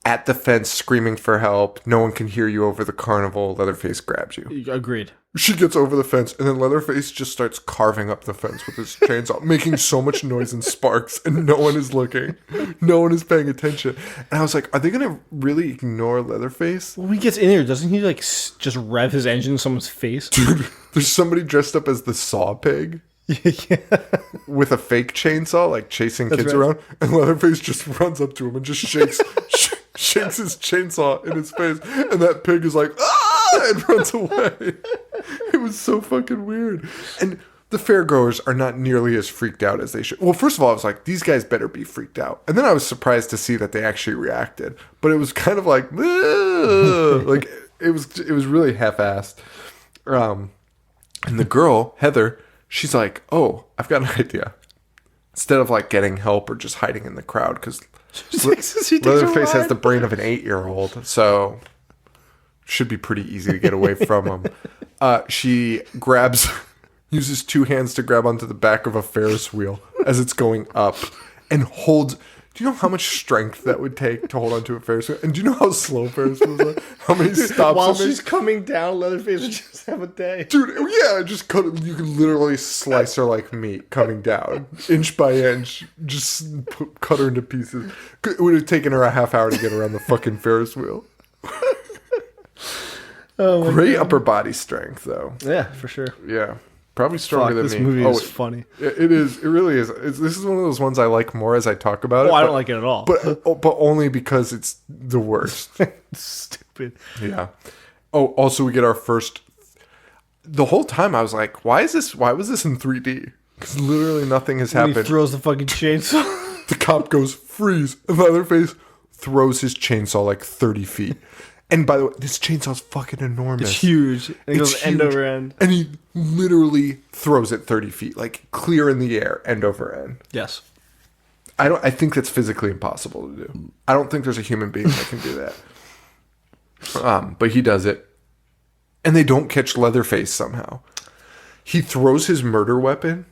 at the fence screaming for help. No one can hear you over the carnival. Leatherface grabs you. Agreed. She gets over the fence, and then Leatherface just starts carving up the fence with his chainsaw, making so much noise and sparks, and no one is looking. No one is paying attention. And I was like, are they going to really ignore Leatherface? When he gets in here, doesn't he like just rev his engine in someone's face? Dude, there's somebody dressed up as the Saw Pig Yeah. with a fake chainsaw, like chasing kids right. around, and Leatherface just runs up to him and just shakes shakes his chainsaw in his face, and that pig is like, ah, and runs away. It was so fucking weird. And the fairgoers are not nearly as freaked out as they should. Well, first of all, I was like, these guys better be freaked out. And then I was surprised to see that they actually reacted. But it was kind of like, like it was really half-assed. And the girl, Heather, she's like, oh, I've got an idea. Instead of like getting help or just hiding in the crowd, because Leatherface has the brain of an 8-year-old, so should be pretty easy to get away from him. She uses 2 hands to grab onto the back of a Ferris wheel as it's going up and holds. Do you know how much strength that would take to hold onto a Ferris wheel? And do you know how slow Ferris wheels are? How many stops? While it makes? she's coming down, Leatherface would just have a day. Dude, yeah, just cut. You could literally slice her like meat coming down, inch by inch. Just cut her into pieces. It would have taken her a half hour to get around the fucking Ferris wheel. Oh, Great upper body strength, though. Yeah, for sure. Yeah, probably stronger than This me. movie is funny. It is. It really is. This is one of those ones I like more as I talk about it. Oh, I don't like it at all. but only because it's the worst. Stupid. Yeah. Oh, also we get our first. The whole time I was like, why was this in 3D? Because literally nothing has When he happened. throws the fucking chainsaw. The cop goes, freeze. And Leatherface throws his chainsaw like 30 feet. And by the way, this chainsaw's fucking enormous. It's huge. And it goes end over end. And he literally throws it 30 feet, like clear in the air, end over end. Yes. I think that's physically impossible to do. I don't think there's a human being that can do that. But he does it. And they don't catch Leatherface somehow. He throws his murder weapon,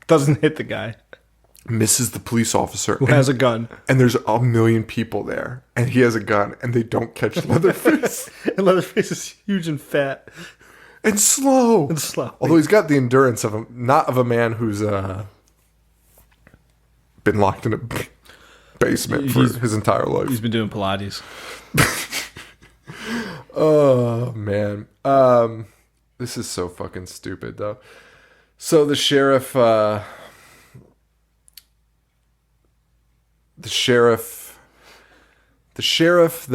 Doesn't hit the guy misses the police officer. who has a gun. And there's a million people there. And he has a gun. And they don't catch Leatherface. And Leatherface is huge and fat. And slow. And slow. Although he's got the endurance of not of a man who's been locked in a basement for his entire life. He's been doing Pilates. Oh man. This is so fucking stupid though. So the sheriff the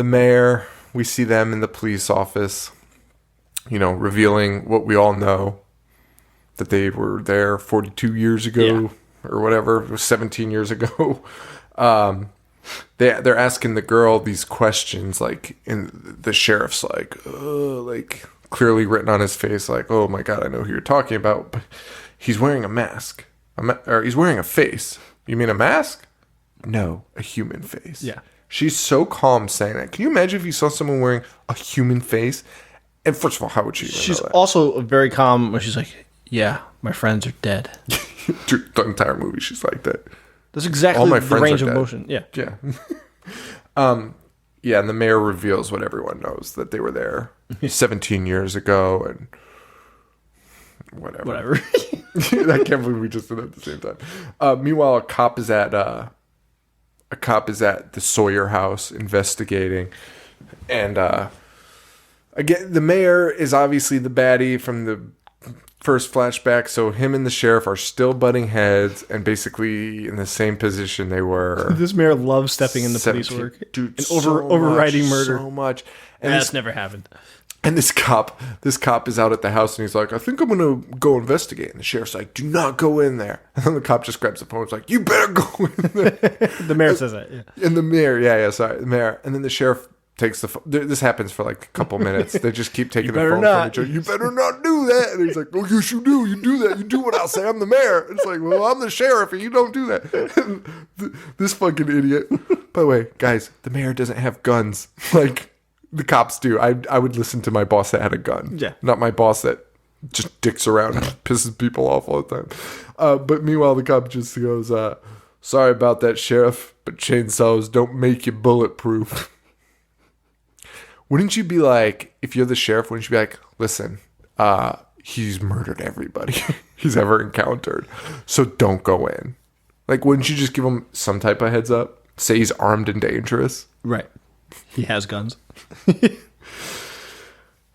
mayor, we see them in the police office, revealing what we all know, that they were there 42 years ago or whatever, it was 17 years ago. They're asking the girl these questions, like, and the sheriff's like clearly written on his face, like, oh my God, I know who you're talking about, but he's wearing a mask, or he's wearing a face. You mean a mask? No, a human face. Yeah. She's so calm saying that. Can you imagine if you saw someone wearing a human face? And first of all, how would she even She's know that? also very calm when she's like, yeah, my friends are dead. Dude, the entire movie, she's like that. That's exactly All my the friends range are of dead. motion. Yeah. Yeah. Yeah, and the mayor reveals what everyone knows, that they were there 17 years ago and whatever. I can't believe we just did it at the same time. Meanwhile, a cop is at the Sawyer house investigating, and again, the mayor is obviously the baddie from the first flashback. So him and the sheriff are still butting heads, and basically in the same position they were. This mayor loves stepping into police 17 work. dude, and so overriding much, murder. so much. And That's this, never happened. and this cop is out at the house, and he's like, I think I'm gonna go investigate. And the sheriff's like, do not go in there. And then the cop just grabs the phone. It's like, you better go in there. The mayor says that. Yeah. And the mayor. And then the sheriff takes the phone. This happens for like a couple minutes. They just keep taking the better phone not. from each other. You better not do that. And he's like, oh, yes, you do. You do that. You do what I'll say. I'm the mayor. It's like, well, I'm the sheriff, and you don't do that. And this fucking idiot. By the way, guys, the mayor doesn't have guns. Like, the cops do. I would listen to my boss that had a gun. Yeah. Not my boss that just dicks around and pisses people off all the time. But meanwhile, the cop just goes, sorry about that, sheriff, but chainsaws don't make you bulletproof. Wouldn't you be like, if you're the sheriff, wouldn't you be like, listen, he's murdered everybody he's ever encountered, so don't go in. Like, wouldn't you just give him some type of heads up? Say he's armed and dangerous? Right. He has guns.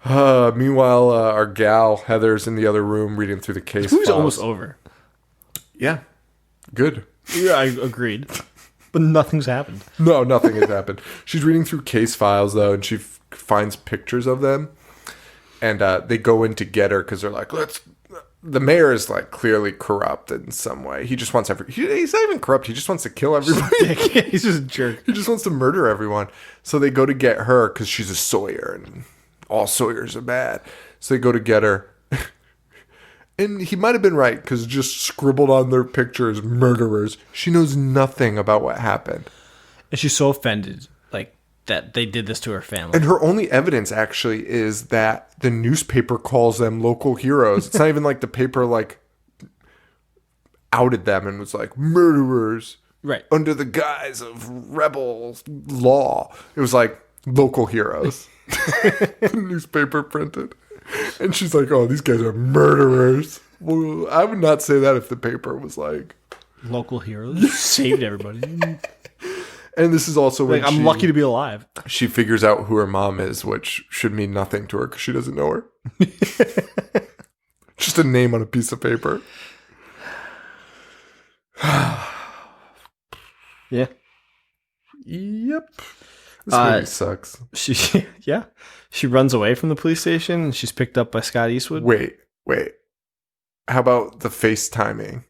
Meanwhile, our gal, Heather's in the other room reading through the case Movie's files. almost over. Yeah. Good. Yeah, I agreed. But nothing's happened. No, nothing has happened. She's reading through case files, though, and she finds pictures of them. And they go in to get her because they're like, the mayor is like clearly corrupt in some way. He just wants he's not even corrupt. He just wants to kill everybody. He's just a jerk. He just wants to murder everyone. So they go to get her because she's a Sawyer and all Sawyers are bad. So they go to get her. And he might have been right because just scribbled on their pictures, murderers. She knows nothing about what happened. And she's so offended, like, that they did this to her family. And her only evidence actually is that the newspaper calls them local heroes. It's not even like the paper like outed them and was like murderers Right. under the guise of rebel law. It was like local heroes. The newspaper printed. And she's like, oh, these guys are murderers. Well, I would not say that if the paper was like Local heroes saved everybody. And this is also when Like, I'm lucky to be alive. she figures out who her mom is, which should mean nothing to her because she doesn't know her. Just a name on a piece of paper. Yeah. Yep. This movie sucks. She runs away from the police station and she's picked up by Scott Eastwood. Wait. How about the FaceTiming?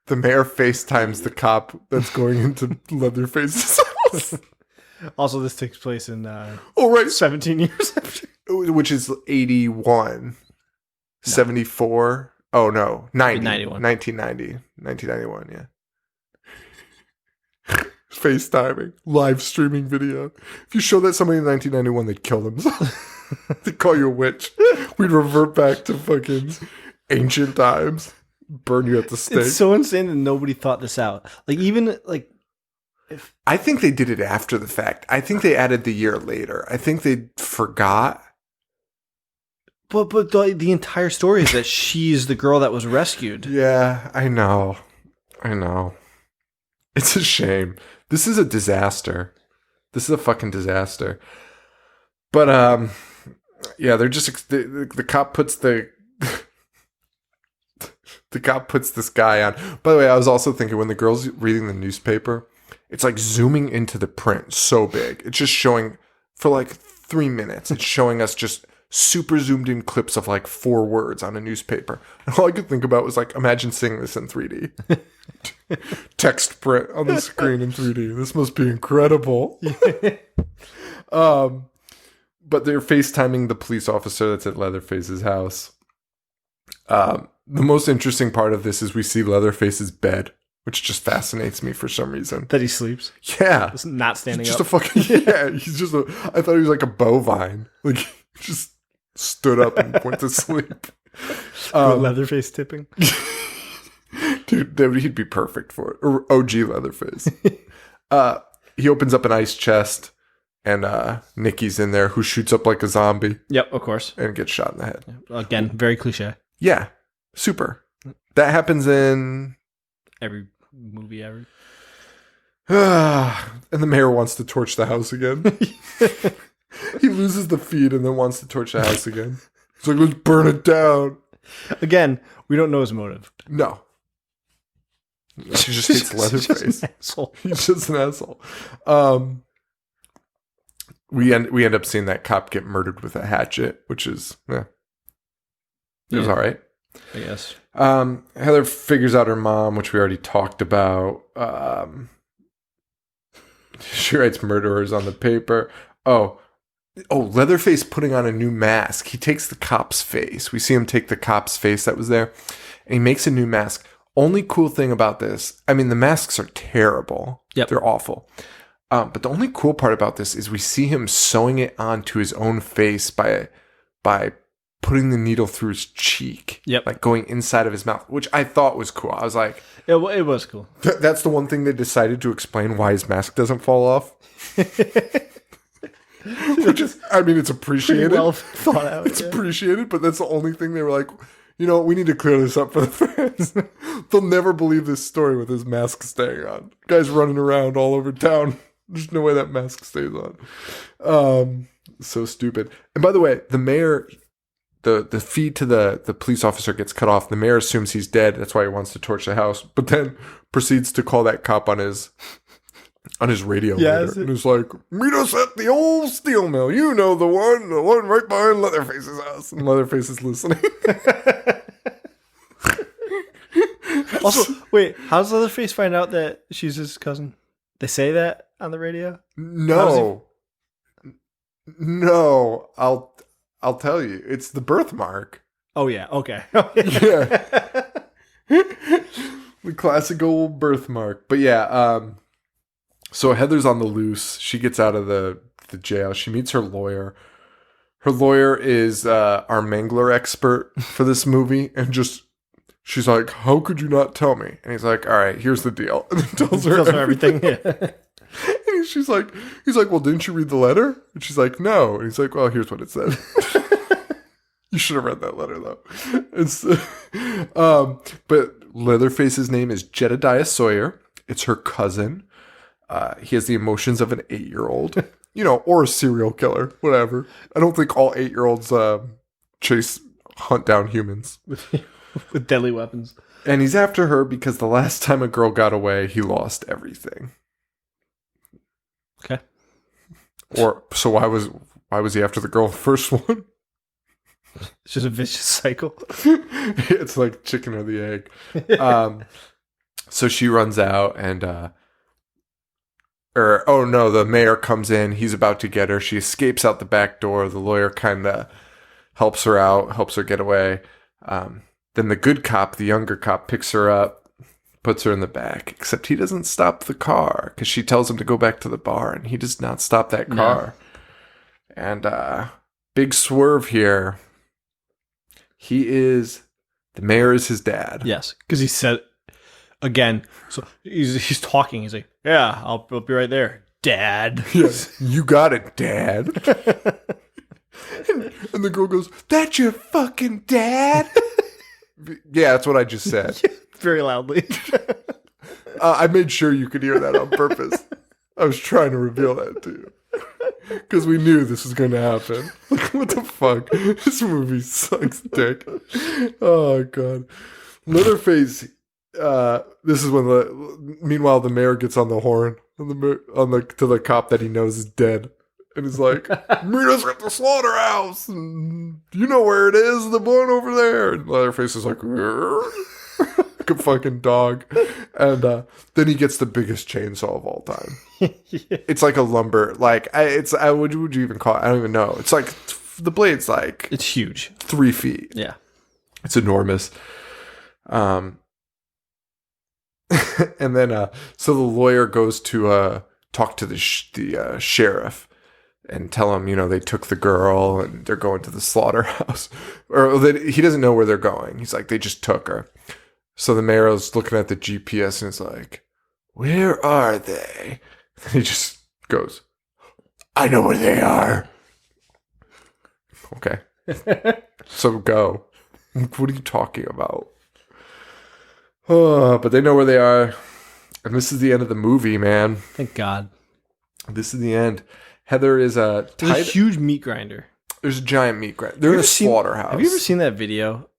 The mayor FaceTimes the cop that's going into Leatherface's house. Also, this takes place in Oh, right. 17 years after. Which is 81. 74. Oh, no. 90. 91. 1990. 1991, yeah. FaceTiming. Live streaming video. If you show that somebody in 1991, they'd kill themselves. They'd call you a witch. We'd revert back to fucking ancient times. Burn you at the stake. It's so insane that nobody thought this out. Like, even, like... I think they did it after the fact. I think they added the year later. I think they forgot. But the entire story is that she's the girl that was rescued. Yeah, I know. It's a shame. This is a disaster. This is a fucking disaster. But, yeah, they're just... The cop puts the cop puts this guy on. By the way, I was also thinking when the girl's reading the newspaper, it's like zooming into the print so big. It's just showing for like 3 minutes. It's showing us just super zoomed in clips of like 4 words on a newspaper. And all I could think about was like, imagine seeing this in 3D. Text print on the screen in 3D. This must be incredible. But they're FaceTiming the police officer that's at Leatherface's house. The most interesting part of this is we see Leatherface's bed. which just fascinates me for some reason. That he sleeps. Yeah. Just not standing Just up. a fucking, yeah, he's just I thought he was like a bovine. Like, he just stood up and went to sleep. Leatherface tipping. Dude, he'd be perfect for it. Or OG Leatherface. He opens up an ice chest, and Nikki's in there, who shoots up like a zombie Yep, of course. and gets shot in the head. Again, very cliche. Yeah, super. That happens in... Every movie ever. And the mayor wants to torch the house again. He loses the feed and then wants to torch the house again. He's like, let's burn it down. Again, we don't know his motive. No. He just hates Leatherface. He's just an asshole. We end up seeing that cop get murdered with a hatchet, which is, it was all right. I guess. Heather figures out her mom, which we already talked about. She writes murderers on the paper. Oh, Leatherface putting on a new mask. He takes the cop's face. We see him take the cop's face that was there, and he makes a new mask. Only cool thing about this, I mean, the masks are terrible. Yep. They're awful. But the only cool part about this is we see him sewing it onto his own face by putting the needle through his cheek. Yep. Like going inside of his mouth, which I thought was cool. I was like... It was cool. That's the one thing they decided to explain why his mask doesn't fall off. Which is, I mean, it's appreciated. Pretty well thought out. It's appreciated, but that's the only thing they were like, we need to clear this up for the fans. They'll never believe this story with his mask staying on. Guy's running around all over town. There's no way that mask stays on. So stupid. And by the way, the mayor, the feed to the police officer gets cut off. The mayor assumes he's dead. That's why he wants to torch the house, but then proceeds to call that cop on his radio later. And it's like, meet us at the old steel mill. You know the one right behind Leatherface's house. And Leatherface is listening. Also, wait, how does Leatherface find out that she's his cousin? They say that on the radio? No, I'll tell you. It's the birthmark. Oh yeah, okay. Yeah, the classical birthmark. But yeah, so Heather's on the loose. She gets out of the jail. She meets her lawyer. Her lawyer is our Mangler expert for this movie, and she's like, "How could you not tell me?" And he's like, "All right, here's the deal." And then tells her everything. Yeah. And he's like, "Well, didn't you read the letter?" And she's like, "No." And he's like, "Well, here's what it said." You should have read that letter though. It's, but Leatherface's name is Jedediah Sawyer. It's her cousin. He has the emotions of an 8-year-old, or a serial killer, whatever. I don't think all 8-year-olds hunt down humans with deadly weapons. And he's after her because the last time a girl got away, he lost everything. Okay. So why was he after the girl the first one? It's just a vicious cycle. It's like chicken or the egg. So she runs out and the mayor comes in. He's about to get her. She escapes out the back door. The lawyer kind of helps her out, helps her get away. Then the good cop, the younger cop, picks her up, puts her in the back. Except he doesn't stop the car because she tells him to go back to the bar, and he does not stop that car. No. And big swerve here. The mayor is his dad. Yes, because he said again. So he's talking. He's like, "Yeah, I'll be right there, Dad." Yes, you got it, Dad. and the girl goes, "That's your fucking dad." Yeah, that's what I just said. Very loudly. I made sure you could hear that on purpose. I was trying to reveal that to you. Because we knew this was going to happen. Like, what the fuck? This movie sucks dick. Oh, God. Leatherface, this is when meanwhile, the mayor gets on the horn to the cop that he knows is dead. And he's like, "Meet us at the slaughterhouse. And you know where it is, the one over there." And Leatherface is like, like a fucking dog. And then he gets the biggest chainsaw of all time. Yeah. It's like a lumber. Like, what would you even call it? I don't even know. It's like, the blade's like... It's huge. 3 feet. Yeah. It's enormous. And then, so the lawyer goes to talk to the sheriff and tell him, they took the girl and they're going to the slaughterhouse. Or that he doesn't know where they're going. He's like, they just took her. So the mayor's looking at the GPS and is like, where are they? And he just goes, I know where they are. Okay. So go. What are you talking about? Oh, but they know where they are. And this is the end of the movie, man. Thank God. This is the end. Heather is There's a huge meat grinder. There's a giant meat grinder. They're in a slaughterhouse. Have you ever seen that video?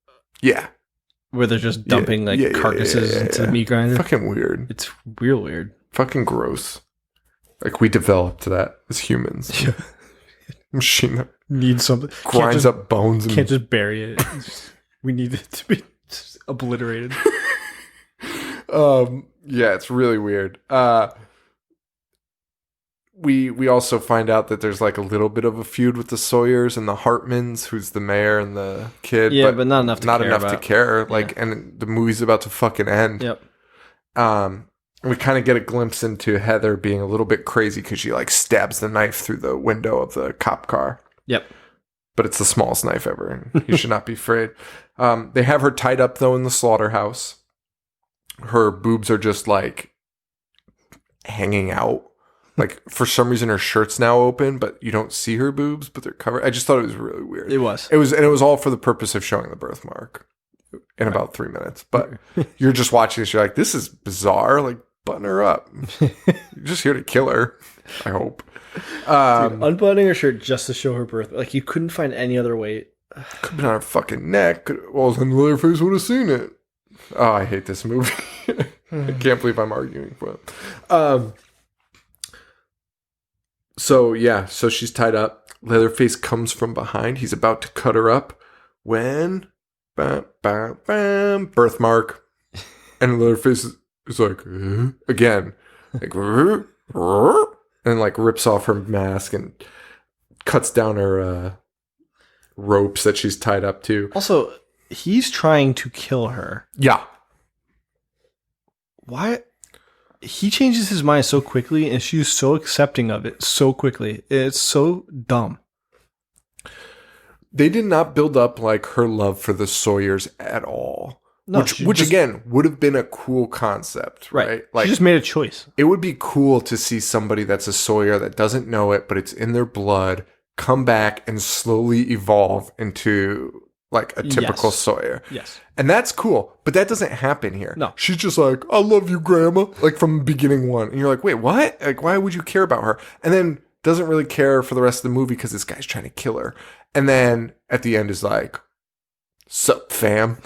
Yeah. Where they're just dumping carcasses into the meat grinder? Fucking weird. It's real weird. Fucking gross. Like, we developed that as humans. Yeah. Machine that Needs something. grinds up bones. Can't just bury it. We need it to be just obliterated. Yeah, it's really weird. We also find out that there's like a little bit of a feud with the Sawyers and the Hartmans, who's the mayor and the kid. Yeah, but not enough to care. Like, and the movie's about to fucking end. Yep. We kind of get a glimpse into Heather being a little bit crazy because she like stabs the knife through the window of the cop car. Yep. But it's the smallest knife ever, and you should not be afraid. They have her tied up though in the slaughterhouse. Her boobs are just like hanging out. Like, for some reason, her shirt's now open, but you don't see her boobs, but they're covered. I just thought it was really weird. It was. It was all for the purpose of showing the birthmark in about 3 minutes. But you're just watching this, you're like, this is bizarre. Like, button her up. You're just here to kill her, I hope. Dude, unbuttoning her shirt just to show her birth. Like, you couldn't find any other way. Could have been on her fucking neck. Well, then Leatherface would have seen it. Oh, I hate this movie. I can't believe I'm arguing for it. So she's tied up. Leatherface comes from behind. He's about to cut her up when bam, bam, bam, birthmark. And Leatherface is like, again, like, and like rips off her mask and cuts down her ropes that she's tied up to. Also, he's trying to kill her. Yeah. Why? He changes his mind so quickly, and she's so accepting of it so quickly. It's so dumb. They did not build up like her love for the Sawyers at all. No, which again would have been a cool concept, right? Like, she just made a choice. It would be cool to see somebody that's a Sawyer that doesn't know it, but it's in their blood, come back and slowly evolve into like a typical Sawyer. Yes. And that's cool, but that doesn't happen here. No. She's just like, I love you, Grandma, like from beginning one. And you're like, wait, what? Like, why would you care about her? And then doesn't really care for the rest of the movie because this guy's trying to kill her. And then at the end is like, sup, fam?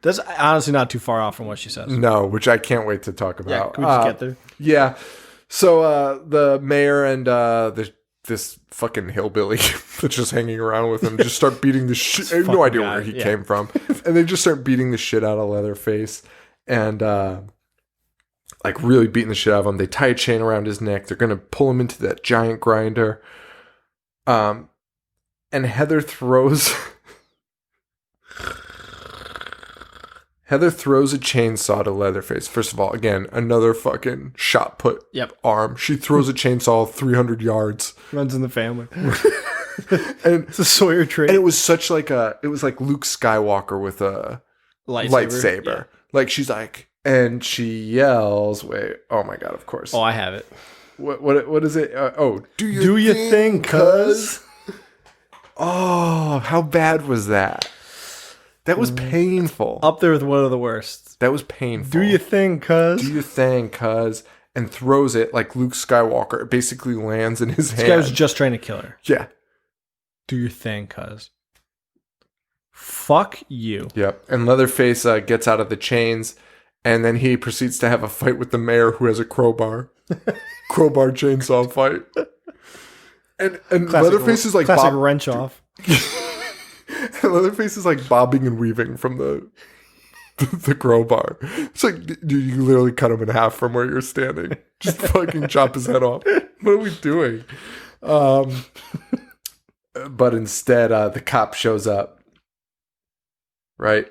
That's honestly not too far off from what she says. No, which I can't wait to talk about. Yeah, can we just get there? Yeah. So the mayor and this fucking hillbilly that's just hanging around with him just start beating the shit. I have no idea where he came from. And they just start beating the shit out of Leatherface and like really beating the shit out of him. They tie a chain around his neck. They're going to pull him into that giant grinder. And Heather throws a chainsaw to Leatherface. First of all, again, another fucking shot put arm. She throws a chainsaw 300 yards. Runs in the family. And it's a Sawyer trait. And it was such like it was like Luke Skywalker with a lightsaber. Yeah. Like she's like, and she yells, wait, oh my God, of course. Oh, I have it. What is it? Do you think, cuz? Oh, how bad was that? That was painful. Up there with one of the worst. That was painful. Do you think, cuz? Do you think, cuz? And throws it like Luke Skywalker. It basically lands in his hand. This guy was just trying to kill her. Yeah. Do your thing, cuz. Fuck you. Yep. And Leatherface gets out of the chains, and then he proceeds to have a fight with the mayor who has a crowbar. Crowbar chainsaw fight. And Leatherface is like classic wrench off. Leatherface is like bobbing and weaving from the crowbar. It's like, dude, you literally cut him in half from where you're standing. Just fucking chop his head off. What are we doing? But instead, the cop shows up. Right?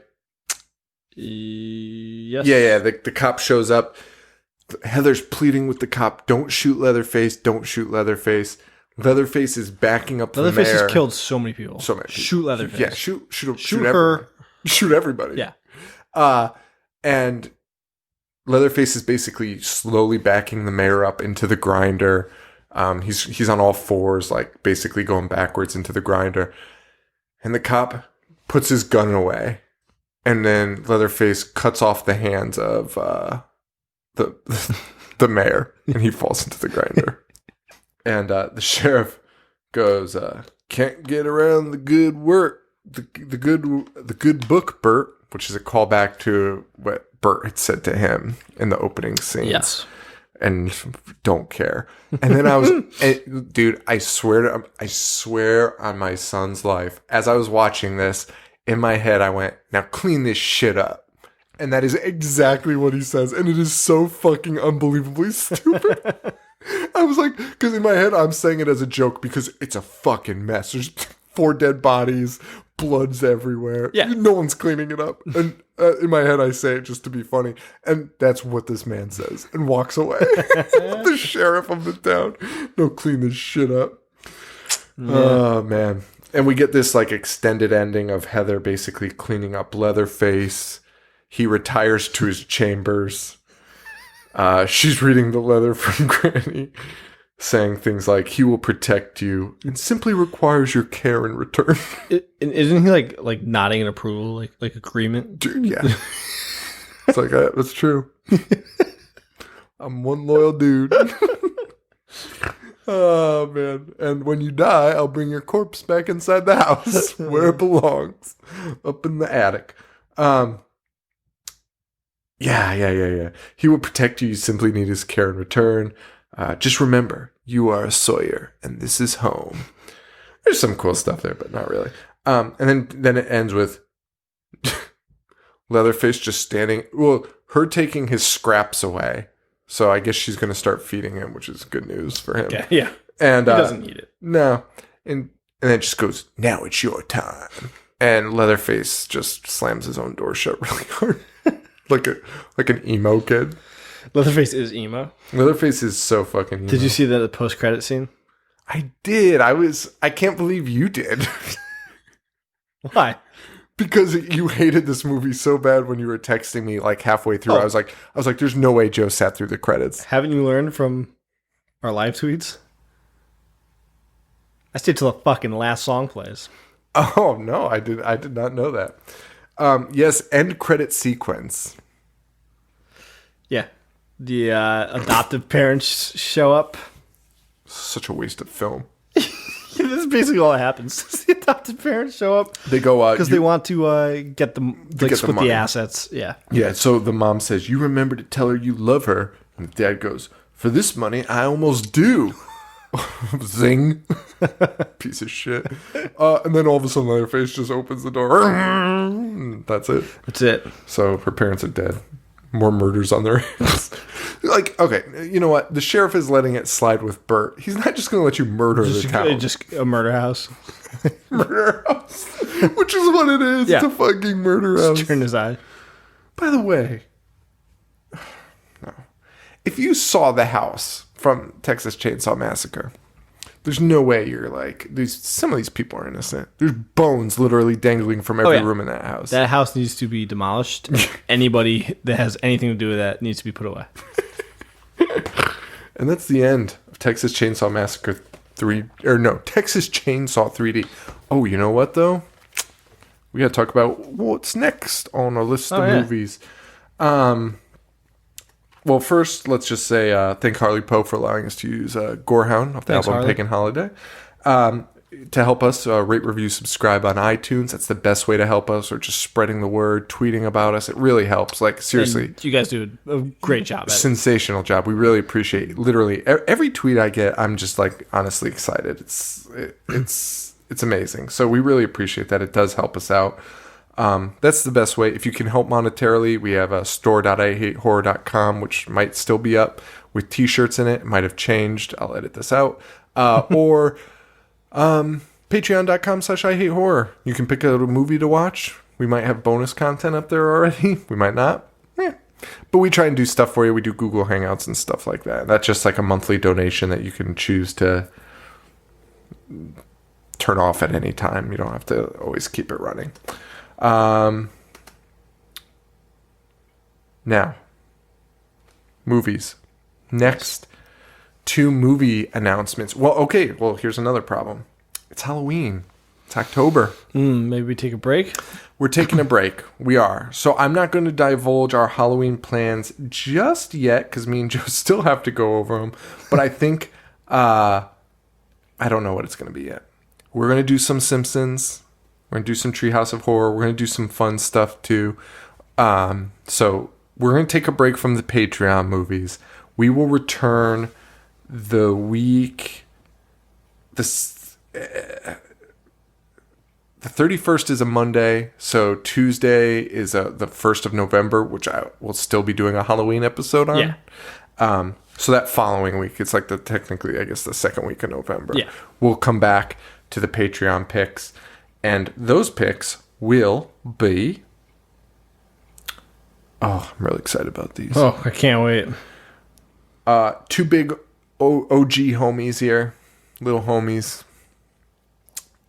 Yep. Yes. Yeah. The cop shows up. Heather's pleading with the cop, don't shoot Leatherface, don't shoot Leatherface. Leatherface is backing up the Leatherface mayor. has killed so many people. So many people. Shoot Leatherface. Yeah, shoot Shoot everyone. her. Shoot everybody. Yeah. And Leatherface is basically slowly backing the mayor up into the grinder. He's on all fours, like basically going backwards into the grinder. And the cop puts his gun away. And then Leatherface cuts off the hands of the mayor, and he falls into the grinder. And the sheriff goes, "Can't get around the good work, the good book, Bert," which is a callback to what Bert had said to him in the opening scenes. Yes. And don't care. And then I was, dude, I swear on my son's life, as I was watching this, in my head, I went, "Now clean this shit up." And that is exactly what he says. And it is so fucking unbelievably stupid. I was like, because in my head, I'm saying it as a joke because it's a fucking mess. There's 4 dead bodies, blood's everywhere. Yeah. No one's cleaning it up. And in my head, I say it just to be funny. And that's what this man says and walks away. The sheriff of the town. No, clean this shit up. Yeah. Oh, man. And we get this like extended ending of Heather basically cleaning up Leatherface. He retires to his chambers. She's reading the letter from Granny, saying things like, "He will protect you and simply requires your care in return." Isn't he like nodding in approval, like agreement? Dude, yeah. It's like, that's true. I'm one loyal dude. Oh, man. And when you die, I'll bring your corpse back inside the house where it belongs, up in the attic. Yeah. He will protect you. You simply need his care in return. Just remember, you are a Sawyer, and this is home. There's some cool stuff there, but not really. And then it ends with Leatherface just standing. Well, her taking his scraps away. So I guess she's going to start feeding him, which is good news for him. Yeah. And he doesn't need it. No. And then it just goes, "Now it's your time." And Leatherface just slams his own door shut really hard. like an emo kid. Leatherface is emo. Leatherface is so fucking emo. Did you see the post-credit scene? I did. I can't believe you did. Why? Because you hated this movie so bad when you were texting me like halfway through. Oh. I was like, there's no way Joe sat through the credits. Haven't you learned from our live tweets? I stayed till the fucking last song plays. Oh no, I did not know that. Yes, end credit sequence. Yeah. The adoptive parents show up. Such a waste of film. This is basically all that happens. The adoptive parents show up. They go because they want to get them get split money. the assets. Yeah. Yeah. So the mom says, "You remember to tell her you love her," and the dad goes, "For this money, I almost do." Zing. Piece of shit. And then all of a sudden, Leatherface just opens the door. That's it. That's it. So her parents are dead. More murders on their hands. Like, okay, you know what? The sheriff is letting it slide with Bert. He's not just going to let you murder the town. Just a murder house. Murder house. Which is what it is. Yeah. It's a fucking murder house. Just turn his eye. By the way, no. If you saw the house from Texas Chainsaw Massacre, there's no way you're like, some of these people are innocent. There's bones literally dangling from every room in that house. That house needs to be demolished. Anybody that has anything to do with that needs to be put away. And that's the end of Texas Chainsaw Massacre Texas Chainsaw 3D. Oh, you know what though? We got to talk about what's next on our list of movies. Well, first, let's just say thank Harley Poe for allowing us to use Gorehound off the album Harley. Pagan Holiday. To help us, rate, review, subscribe on iTunes. That's the best way to help us, or just spreading the word, tweeting about us. It really helps. Like, seriously. And you guys do a great job at it. Sensational job. We really appreciate it. Literally, every tweet I get, I'm just, like, honestly excited. It's amazing. So we really appreciate that. It does help us out. That's the best way. If you can help monetarily, we have a store.ihatehorror.com, which might still be up with t-shirts in it. It might have changed. I'll edit this out. Or patreon.com/ihatehorror. You can pick out a movie to watch. We might have bonus content up there already. We might not. But we try and do stuff for you. We do Google Hangouts and stuff like that. That's just like a monthly donation that you can choose to turn off at any time. You don't have to always keep it running. Now, movies. Next, 2 movie announcements. Well, here's another problem. It's Halloween. It's October. Maybe we take a break? We're taking a break. We are. So I'm not going to divulge our Halloween plans just yet because me and Joe still have to go over them. But I think, I don't know what it's going to be yet. We're going to do some Simpsons. We're going to do some Treehouse of Horror. We're going to do some fun stuff too. So we're going to take a break from the Patreon movies. We will return the week... The 31st is a Monday, so Tuesday is the 1st of November, which I will still be doing a Halloween episode on. Yeah. So that following week, it's like technically, I guess, the second week of November. Yeah. We'll come back to the Patreon picks, and those picks will be... Oh, I'm really excited about these. Oh, I can't wait. 2 big OG homies here. Little homies.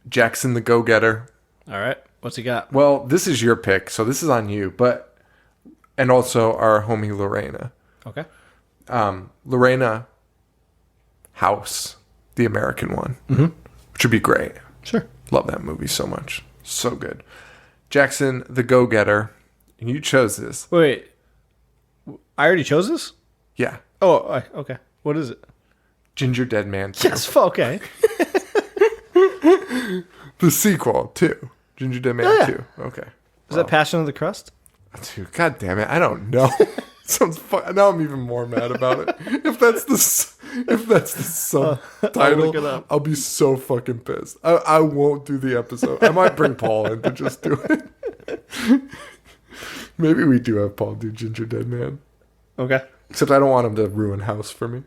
Jackson the Go-Getter. All right. What's he got? Well, this is your pick, so this is on you. And also our homie Lorena. Okay. Lorena House, the American one, which would be great. Sure. Love that movie so much. So good. Jackson the Go-Getter. And you chose this. Wait. I already chose this? Yeah. Oh, okay. What is it? Ginger Dead Man 2. Yes, okay. The sequel, too. Ginger Dead Man 2. Okay. Is that Passion of the Crust? Dude, God damn it. I don't know. Sounds fun. Now I'm even more mad about it. If that's the subtitle, look it up. I'll be so fucking pissed. I won't do the episode. I might bring Paul in to just do it. Maybe we do have Paul do Ginger Dead Man. Okay. Except I don't want him to ruin House for me.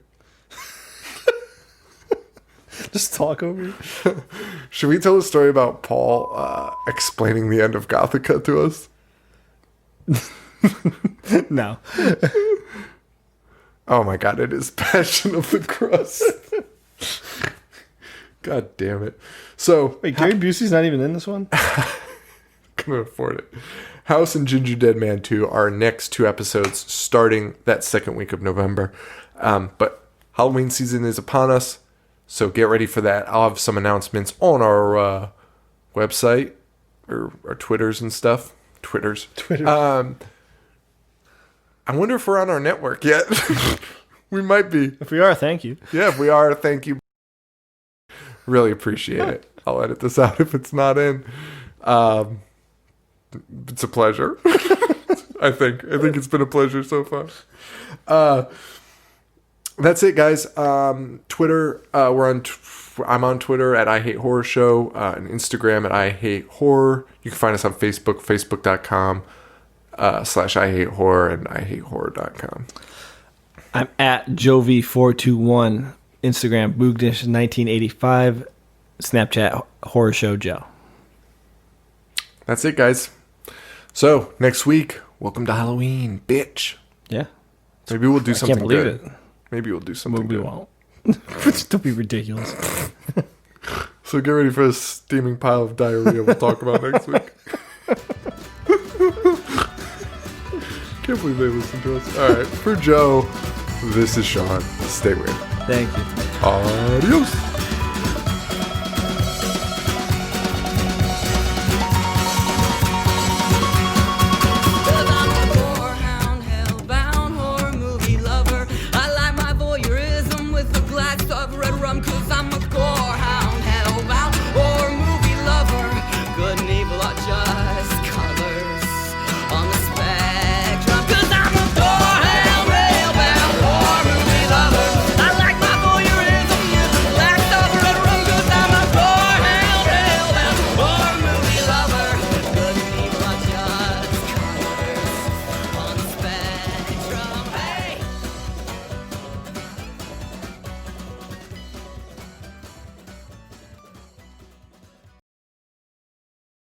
Just talk over you. Should we tell a story about Paul explaining the end of Gothica to us? No. Oh my god, it is Passion of the Crust. God damn it. So, Wait, Gary Busey's not even in this one? couldn't afford it. House and Ginger Dead Man 2 are our next 2 episodes starting that second week of November. But Halloween season is upon us, so get ready for that. I'll have some announcements on our website or our Twitters and stuff. Twitter. I wonder if we're on our network yet. We might be. If we are, thank you. Yeah, if we are, thank you. Really appreciate it. I'll edit this out if it's not in. It's a pleasure. I think it's been a pleasure so far. That's it, guys. Twitter. I'm on Twitter at I Hate Horror Show, and Instagram at I Hate Horror. You can find us on Facebook, facebook.com/I Hate Horror, and IHateHorror.com. I'm at Jovi421, Instagram Boogdish1985, Snapchat Horror Show Joe. That's it, guys. So next week, welcome to Halloween, bitch. Yeah. Maybe we'll do something can't believe good. it. Maybe we'll do something We good. won't. Don't be ridiculous. So get ready for a steaming pile of diarrhea we'll talk about next week. Can't believe they listen to us. All right, for Joe, this is Sean. Stay weird. Thank you. Adios.